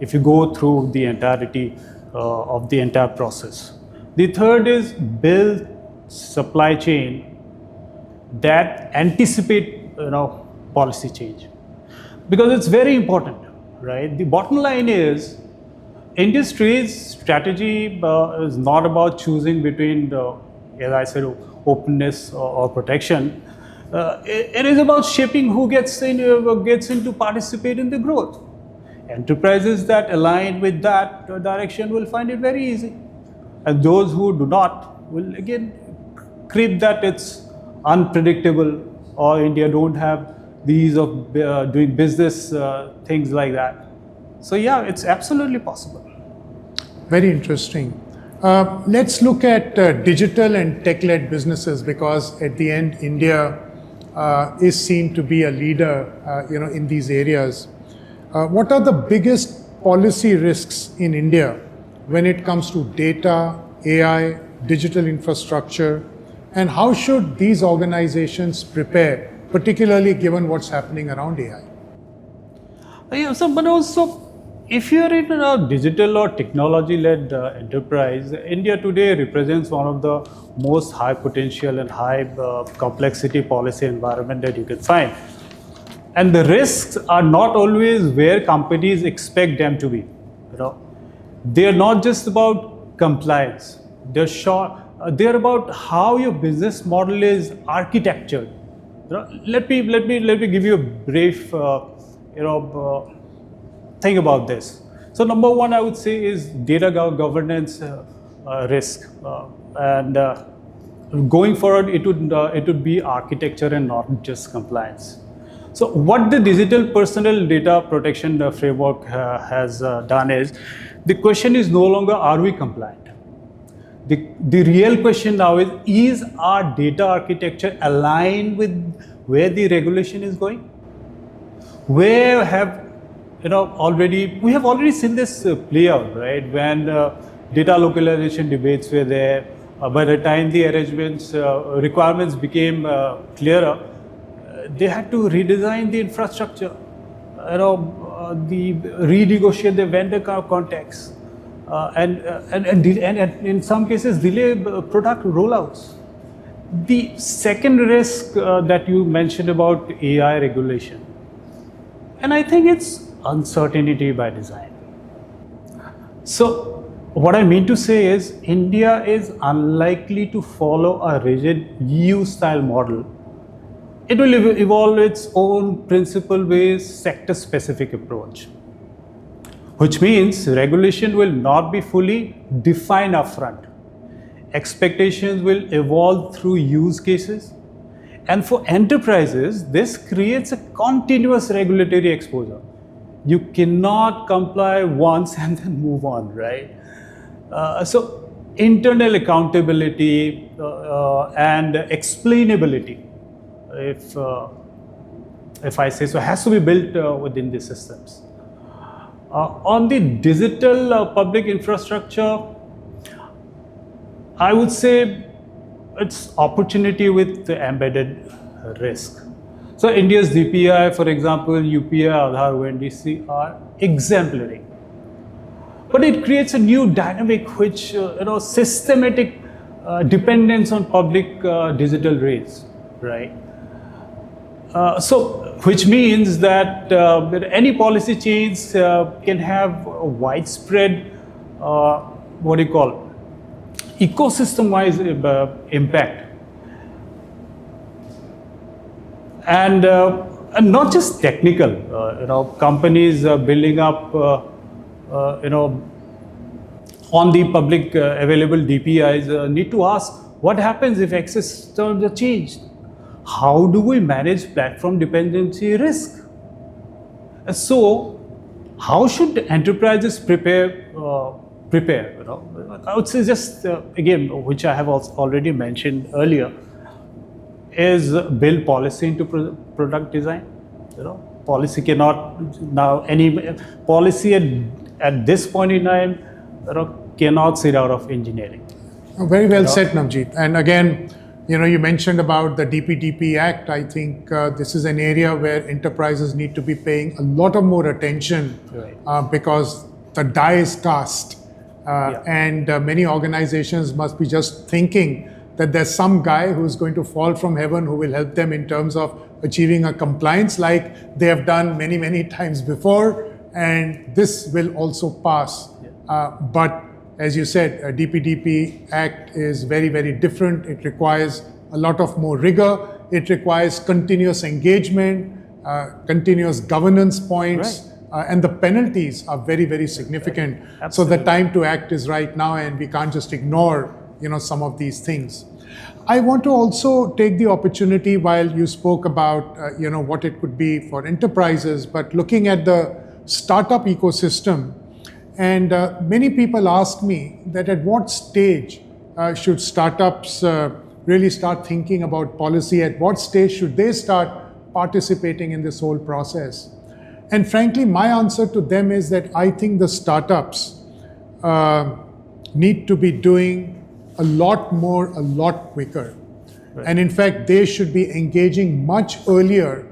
if you go through the entirety of the entire process. The third is build supply chain that anticipate policy change, because it's very important, right? The bottom line is India's trade strategy is not about choosing between, as I said, openness or protection. It is about shaping who gets into participate in the growth. Enterprises that align with that direction will find it very easy, and those who do not will again creep that it's unpredictable, or India don't have the ease of doing business, things like that. So yeah, it's absolutely possible. Very interesting. Let's look at digital and tech-led businesses, because at the end, India is seen to be a leader, in these areas. What are the biggest policy risks in India when it comes to data, AI, digital infrastructure, and how should these organizations prepare, particularly given what's happening around AI? But also, if you're in a digital or technology-led enterprise, India today represents one of the most high potential and high complexity policy environment that you can find. And the risks are not always where companies expect them to be. They're not just about compliance. They're about how your business model is architectured. Let me give you a brief thing about this. So number one, I would say, is data governance risk, and going forward, it would be architecture and not just compliance. So what the digital personal data protection framework has done is, the question is no longer are we compliant. The real question now is our data architecture aligned with where the regulation is going? We have already seen this play out, right? When data localization debates were there, by the time the arrangements requirements became clearer, they had to redesign the infrastructure, renegotiate the vendor contracts, and in some cases delay product rollouts. The second risk that you mentioned about AI regulation, and I think it's uncertainty by design. So, what I mean to say is, India is unlikely to follow a rigid EU-style model. It will evolve its own principle-based, sector-specific approach, which means regulation will not be fully defined upfront. Expectations will evolve through use cases. And for enterprises, this creates a continuous regulatory exposure. You cannot comply once and then move on, right? So internal accountability and explainability, if I say so, has to be built within the systems. On the digital public infrastructure, I would say it's opportunity with the embedded risk. So India's DPI, for example, UPI, Aadhaar, ONDC are exemplary. But it creates a new dynamic which, systematic dependence on public digital rails, right? Which means that any policy change can have a widespread, ecosystem-wise impact. And not just technical, companies building up, on the public available DPIs need to ask, what happens if access terms are changed? How do we manage platform dependency risk? So, how should enterprises prepare? I would say just again, which I have also already mentioned earlier, is build policy into product design. Policy cannot now policy at this point in time cannot sit out of engineering. Very well said, Nabajeet. And again, you mentioned about the DPDP Act. I think this is an area where enterprises need to be paying a lot of more attention, right, because the die is cast. And many organizations must be just thinking that there's some guy who's going to fall from heaven who will help them in terms of achieving a compliance like they have done many, many times before. And this will also pass. But as you said, a DPDP Act is very, very different. It requires a lot of more rigor. It requires continuous engagement, continuous governance points. Right. And the penalties are very, very significant. Right. So the time to act is right now, and we can't just ignore, some of these things. I want to also take the opportunity, while you spoke about, what it could be for enterprises, but looking at the startup ecosystem. And many people ask me that at what stage should startups really start thinking about policy? At what stage should they start participating in this whole process? And frankly, my answer to them is that I think the startups need to be doing a lot more, a lot quicker. Right. And in fact, they should be engaging much earlier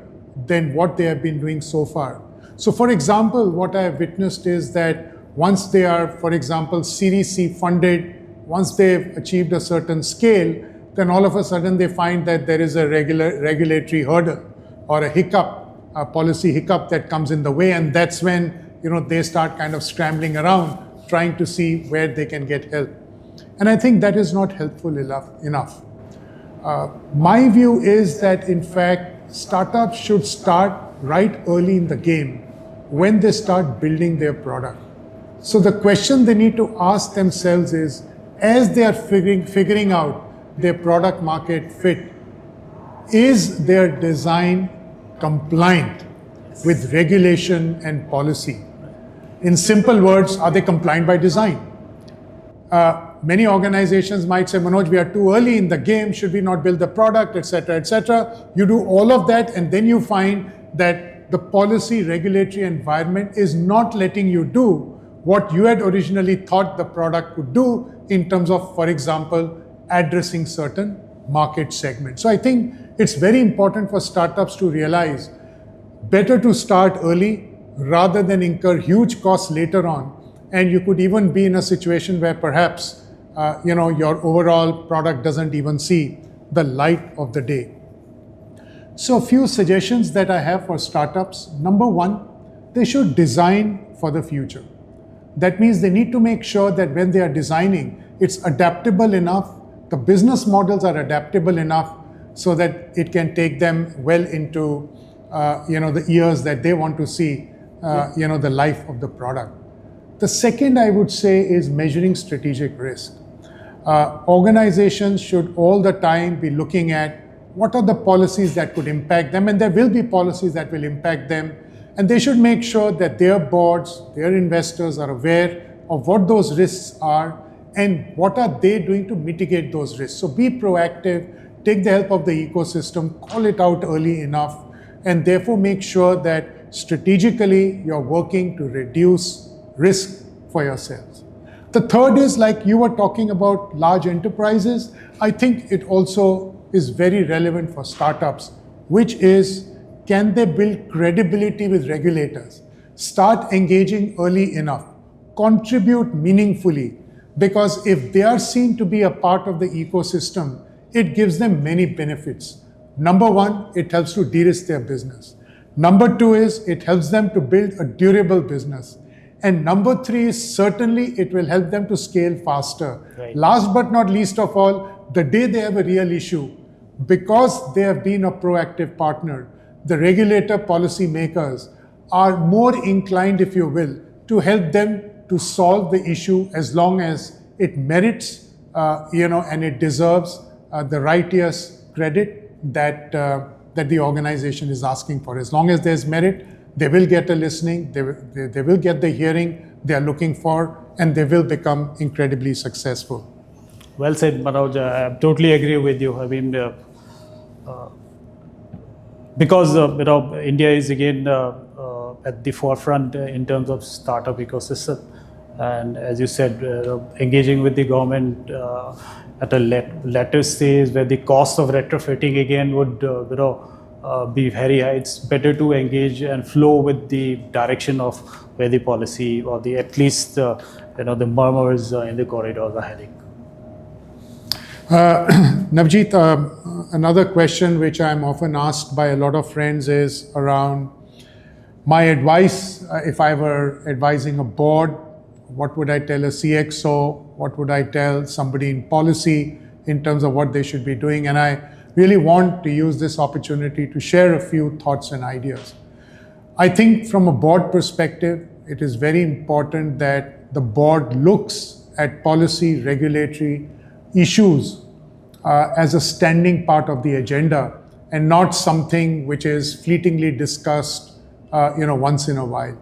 than what they have been doing so far. So for example, what I have witnessed is that once they are, for example, Series C funded, once they've achieved a certain scale, then all of a sudden they find that there is a regulatory hurdle or a hiccup, a policy hiccup that comes in the way, and that's when they start kind of scrambling around trying to see where they can get help. And I think that is not helpful enough. My view is that in fact startups should start right early in the game when they start building their product. So the question they need to ask themselves is, as they are figuring out their product market fit, is their design compliant with regulation and policy? In simple words, are they compliant by design? Many organizations might say, Manoj, we are too early in the game, should we not build the product, etc., etc. You do all of that, and then you find that the policy regulatory environment is not letting you do what you had originally thought the product could do in terms of, for example, addressing certain market segments. So I think it's very important for startups to realize better to start early rather than incur huge costs later on. And you could even be in a situation where perhaps your overall product doesn't even see the light of the day. So a few suggestions that I have for startups. Number one, they should design for the future. That means they need to make sure that when they are designing, it's adaptable enough, the business models are adaptable enough so that it can take them well into the years that they want to see the life of the product. The second I would say is measuring strategic risk. Organizations should all the time be looking at what are the policies that could impact them, and there will be policies that will impact them, and they should make sure that their boards, their investors are aware of what those risks are and what are they doing to mitigate those risks. So be proactive, take the help of the ecosystem, call it out early enough, and therefore make sure that strategically you're working to reduce risk for yourselves. The third is, like you were talking about large enterprises, I think it also is very relevant for startups, which is, can they build credibility with regulators? Start engaging early enough, contribute meaningfully, because if they are seen to be a part of the ecosystem, it gives them many benefits. Number one, it helps to de-risk their business. Number two is it helps them to build a durable business. And number three is certainly it will help them to scale faster. Right. Last but not least of all, the day they have a real issue, because they have been a proactive partner, the regulator, policy makers are more inclined, if you will, to help them to solve the issue as long as it merits, and it deserves the righteous credit that the organization is asking for. As long as there's merit, they will get a listening, they will get the hearing they are looking for, and they will become incredibly successful. Well said, Manoj. I totally agree with you. I mean, because India is again at the forefront in terms of startup ecosystem, and as you said, engaging with the government at a later stage where the cost of retrofitting again would be very high. It's better to engage and flow with the direction of where the policy or the at least the murmurs in the corridors are heading. Nabajeet, another question which I'm often asked by a lot of friends is around my advice. If I were advising a board, what would I tell a CXO? What would I tell somebody in policy in terms of what they should be doing? And I really want to use this opportunity to share a few thoughts and ideas. I think from a board perspective, it is very important that the board looks at policy, regulatory issues as a standing part of the agenda and not something which is fleetingly discussed once in a while.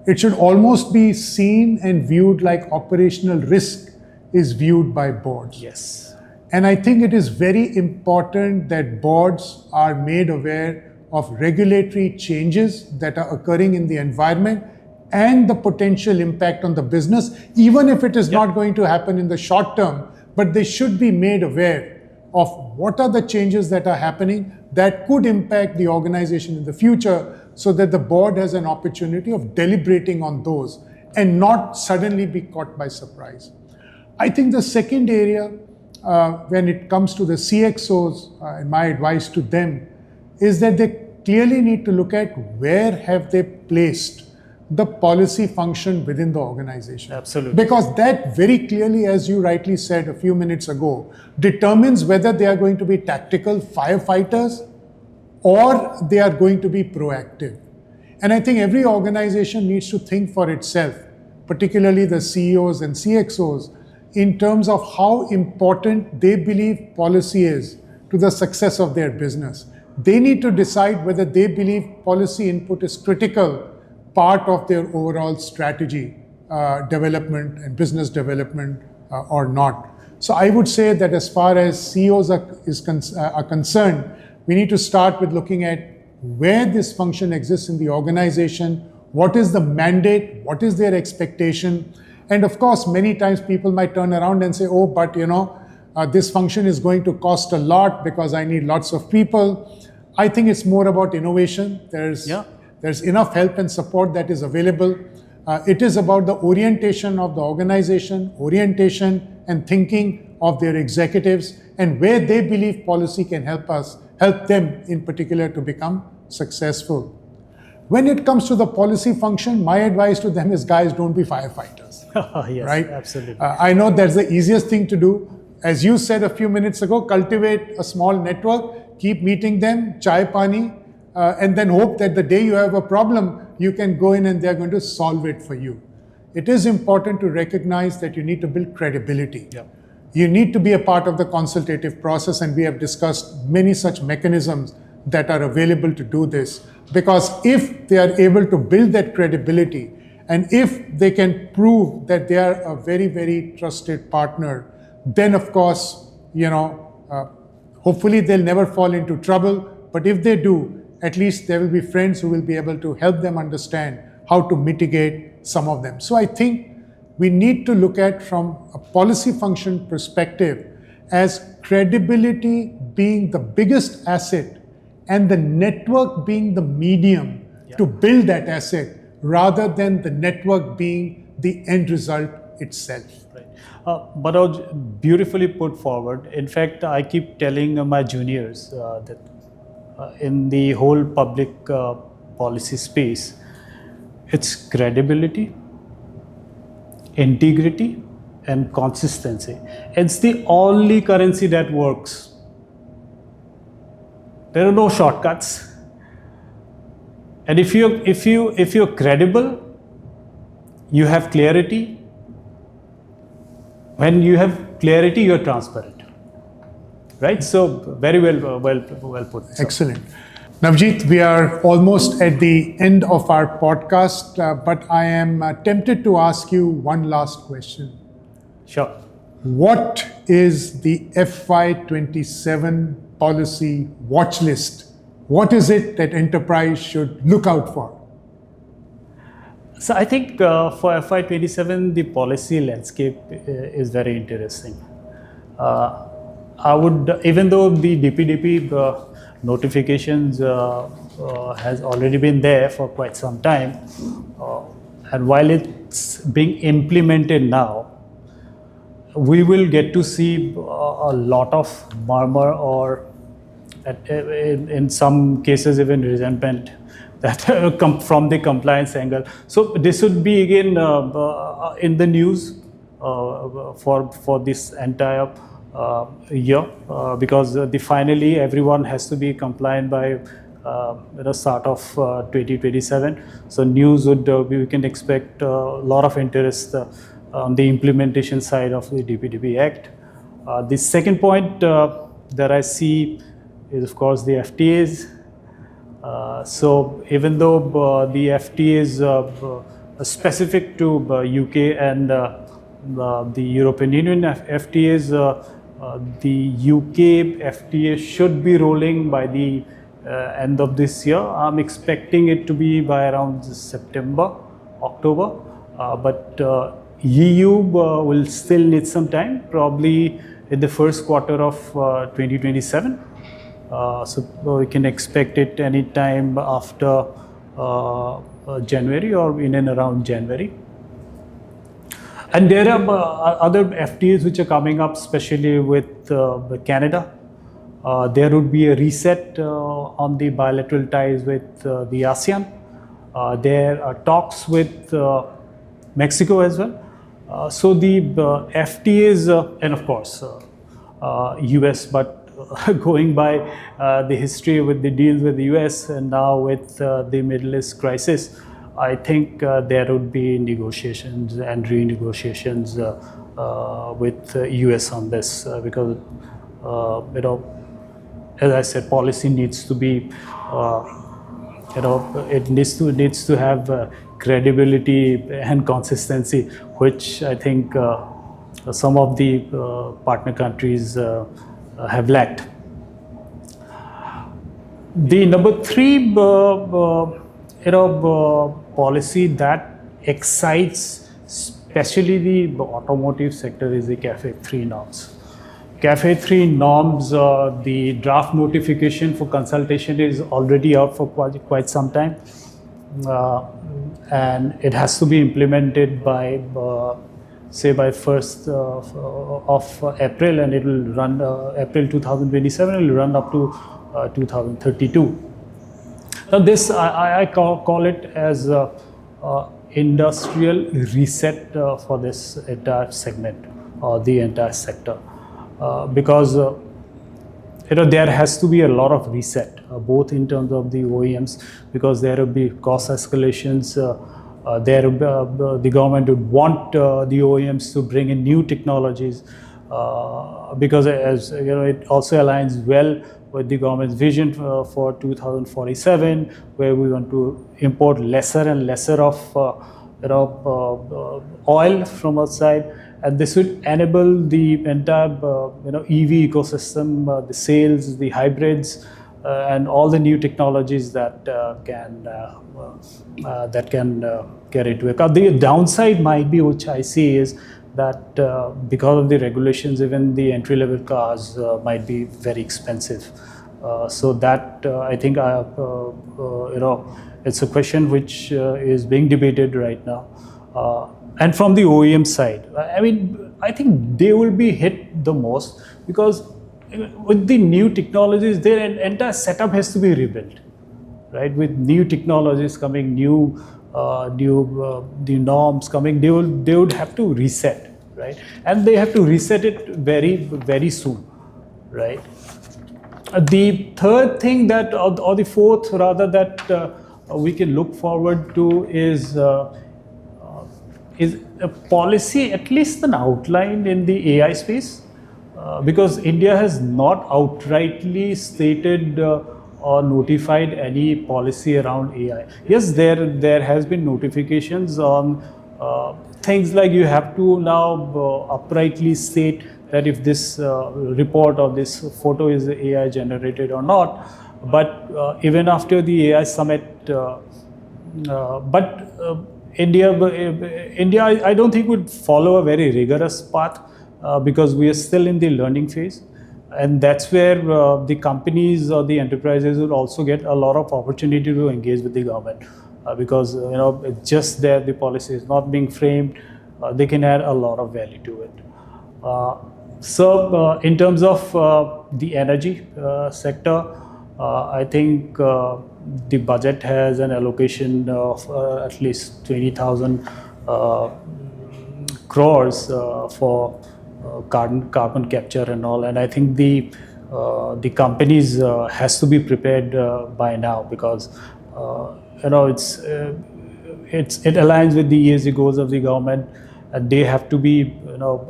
It should almost be seen and viewed like operational risk is viewed by boards. Yes. And I think it is very important that boards are made aware of regulatory changes that are occurring in the environment and the potential impact on the business, even if it is not going to happen in the short term, but they should be made aware of what are the changes that are happening that could impact the organization in the future, so that the board has an opportunity of deliberating on those and not suddenly be caught by surprise. I think the second area, when it comes to the CXOs, and my advice to them, is that they clearly need to look at where have they placed the policy function within the organization. Absolutely. Because that very clearly, as you rightly said a few minutes ago, determines whether they are going to be tactical firefighters or they are going to be proactive. And I think every organization needs to think for itself, particularly the CEOs and CXOs, in terms of how important they believe policy is to the success of their business. They need to decide whether they believe policy input is critical part of their overall strategy development and business development or not. So I would say that as far as CEOs are concerned, we need to start with looking at where this function exists in the organization, what is the mandate, what is their expectation. And of course, many times people might turn around and say, oh, but this function is going to cost a lot because I need lots of people. I think it's more about innovation. There's enough help and support that is available. It is about the orientation of the organization, orientation and thinking of their executives, and where they believe policy can help them in particular to become successful. When it comes to the policy function, my advice to them is, guys, don't be firefighters. Yes, right? absolutely. I know that's the easiest thing to do. As you said a few minutes ago, cultivate a small network, keep meeting them, chai pani, and then hope that the day you have a problem, you can go in and they're going to solve it for you. It is important to recognize that you need to build credibility. Yeah. You need to be a part of the consultative process, and we have discussed many such mechanisms that are available to do this. Because if they are able to build that credibility, and if they can prove that they are a very, very trusted partner, then of course, hopefully they'll never fall into trouble. But if they do, at least there will be friends who will be able to help them understand how to mitigate some of them. So I think we need to look at, from a policy function perspective, as credibility being the biggest asset and the network being the medium to build that asset, rather than the network being the end result itself. Right. Manoj, beautifully put forward. In fact, I keep telling my juniors that in the whole public policy space, it's credibility, integrity, and consistency. It's the only currency that works. There are no shortcuts. And if you're credible, you have clarity. When you have clarity, you're transparent, right? So very well put. So. Excellent. Nabajeet, we are almost at the end of our podcast, but I am tempted to ask you one last question. Sure. What is the FY27 policy watch list? What is it that enterprise should look out for? So I think for FY27, the policy landscape is very interesting. I would, even though the DPDP notifications has already been there for quite some time, and while it's being implemented now, we will get to see a lot of murmur, or in some cases even resentment that come from the compliance angle. So this would be again in the news for this entire year, because finally everyone has to be compliant by the start of 2027. So news would we can expect a lot of interest on the implementation side of the DPDP Act. The second point that I see is, of course, the FTAs. So even though the FTA is specific to UK and the European Union FTAs, the UK FTA should be rolling by the end of this year. I'm expecting it to be by around September, October, but EU will still need some time, probably in the first quarter of 2027. So we can expect it any time after January or in and around January. And there are other FTAs which are coming up, especially with Canada. There would be a reset on the bilateral ties with the ASEAN. There are talks with Mexico as well. So the FTAs, and of course US, but going by the history with the deals with the US and now with the Middle East crisis, I think there would be negotiations and renegotiations with US on this, because as I said, policy needs to be it needs to have credibility and consistency, which I think some of the partner countries have lacked. The number three policy that excites especially the automotive sector is the CAFE 3 norms. CAFE 3 norms, the draft notification for consultation is already out for quite some time, and it has to be implemented by say by 1st of April, and it will run April 2027, it will run up to 2032. Now this, I call it as industrial reset for this entire segment or the entire sector, because there has to be a lot of reset, both in terms of the OEMs, because there will be cost escalations. The government would want the OEMs to bring in new technologies, because as you know, it also aligns well with the government's vision for 2047, where we want to import lesser and lesser of oil from outside, and this would enable the entire EV ecosystem, the sales, the hybrids, and all the new technologies that can get into account. The downside might be, which I see, is that because of the regulations, even the entry-level cars might be very expensive. So that I think it's a question which is being debated right now. And from the OEM side, I mean, I think they will be hit the most, because with the new technologies, their entire setup has to be rebuilt, right? With new technologies coming, the norms coming, they would have to reset, right? And they have to reset it very, very soon, right? The third thing that, or the fourth rather, that we can look forward to is a policy, at least an outline in the AI space, because India has not outrightly stated or notified any policy around AI. Yes, there has been notifications on things like you have to now uprightly state that if this report or this photo is AI generated or not. But even after the AI summit, India, I don't think would follow a very rigorous path, because we are still in the learning phase, and that's where the companies or the enterprises will also get a lot of opportunity to engage with the government, because it's just there, the policy is not being framed. They can add a lot of value to it. So in terms of the energy sector, I think the budget has an allocation of at least 20,000 crores for carbon capture and all, and I think the companies has to be prepared by now, because it aligns with the ESG goals of the government, and they have to be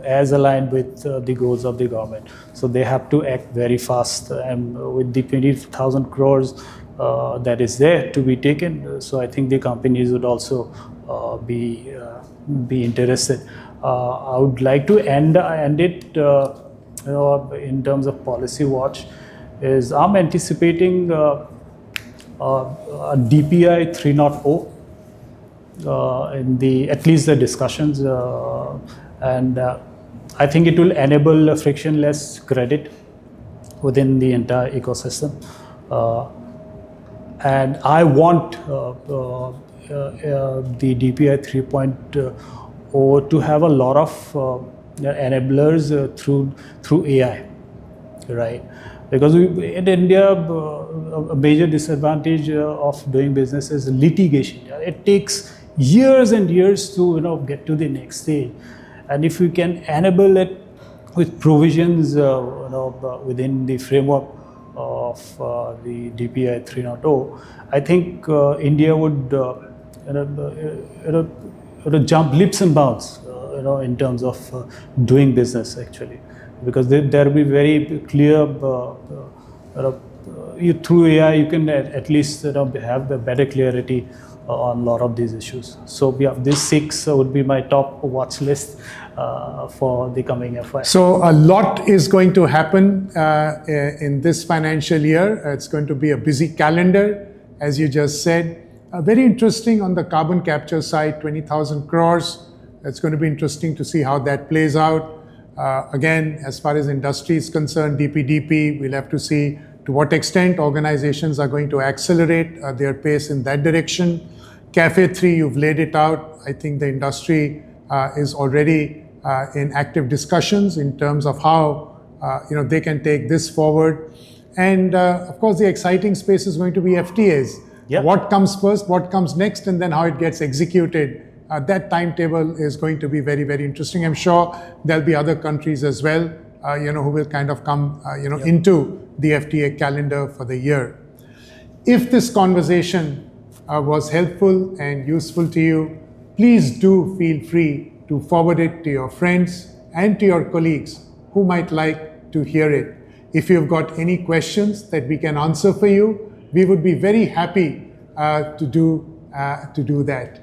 as aligned with the goals of the government. So they have to act very fast, and with the 20,000 crores that is there to be taken, so I think the companies would also be interested. I would like to end it in terms of policy watch. Is I'm anticipating a DPI 3.0 in at least the discussions, and I think it will enable frictionless credit within the entire ecosystem. And I want the DPI 3.0 to have a lot of enablers through AI, right? Because in India, a major disadvantage of doing business is litigation. It takes years and years to get to the next stage, and if we can enable it with provisions within the framework of the DPI 3.0, I think India would jump leaps and bounds in terms of doing business, actually, because there will be very clear through AI you can at least have a better clarity on a lot of these issues. So yeah, these 6 would be my top watch list for the coming FY. So a lot is going to happen in this financial year. It's going to be a busy calendar, as you just said. Very interesting on the carbon capture side, 20,000 crores. It's going to be interesting to see how that plays out. Again, as far as industry is concerned, DPDP, we'll have to see to what extent organizations are going to accelerate their pace in that direction. CAFE 3, you've laid it out. I think the industry is already in active discussions in terms of how they can take this forward. And of course, the exciting space is going to be FTAs. Yeah. What comes first, what comes next, and then how it gets executed. That timetable is going to be very, very interesting. I'm sure there'll be other countries as well, who will kind of come, into the FTA calendar for the year. If this conversation was helpful and useful to you, please do feel free to forward it to your friends and to your colleagues who might like to hear it. If you've got any questions that we can answer for you, we would be very happy to do that.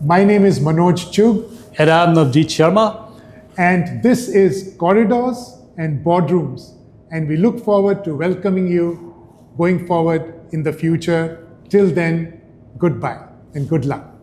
My name is Manoj Chugh. And I'm Nabajeet Sharma. And this is Corridors and Boardrooms. And we look forward to welcoming you going forward in the future. Till then, goodbye and good luck.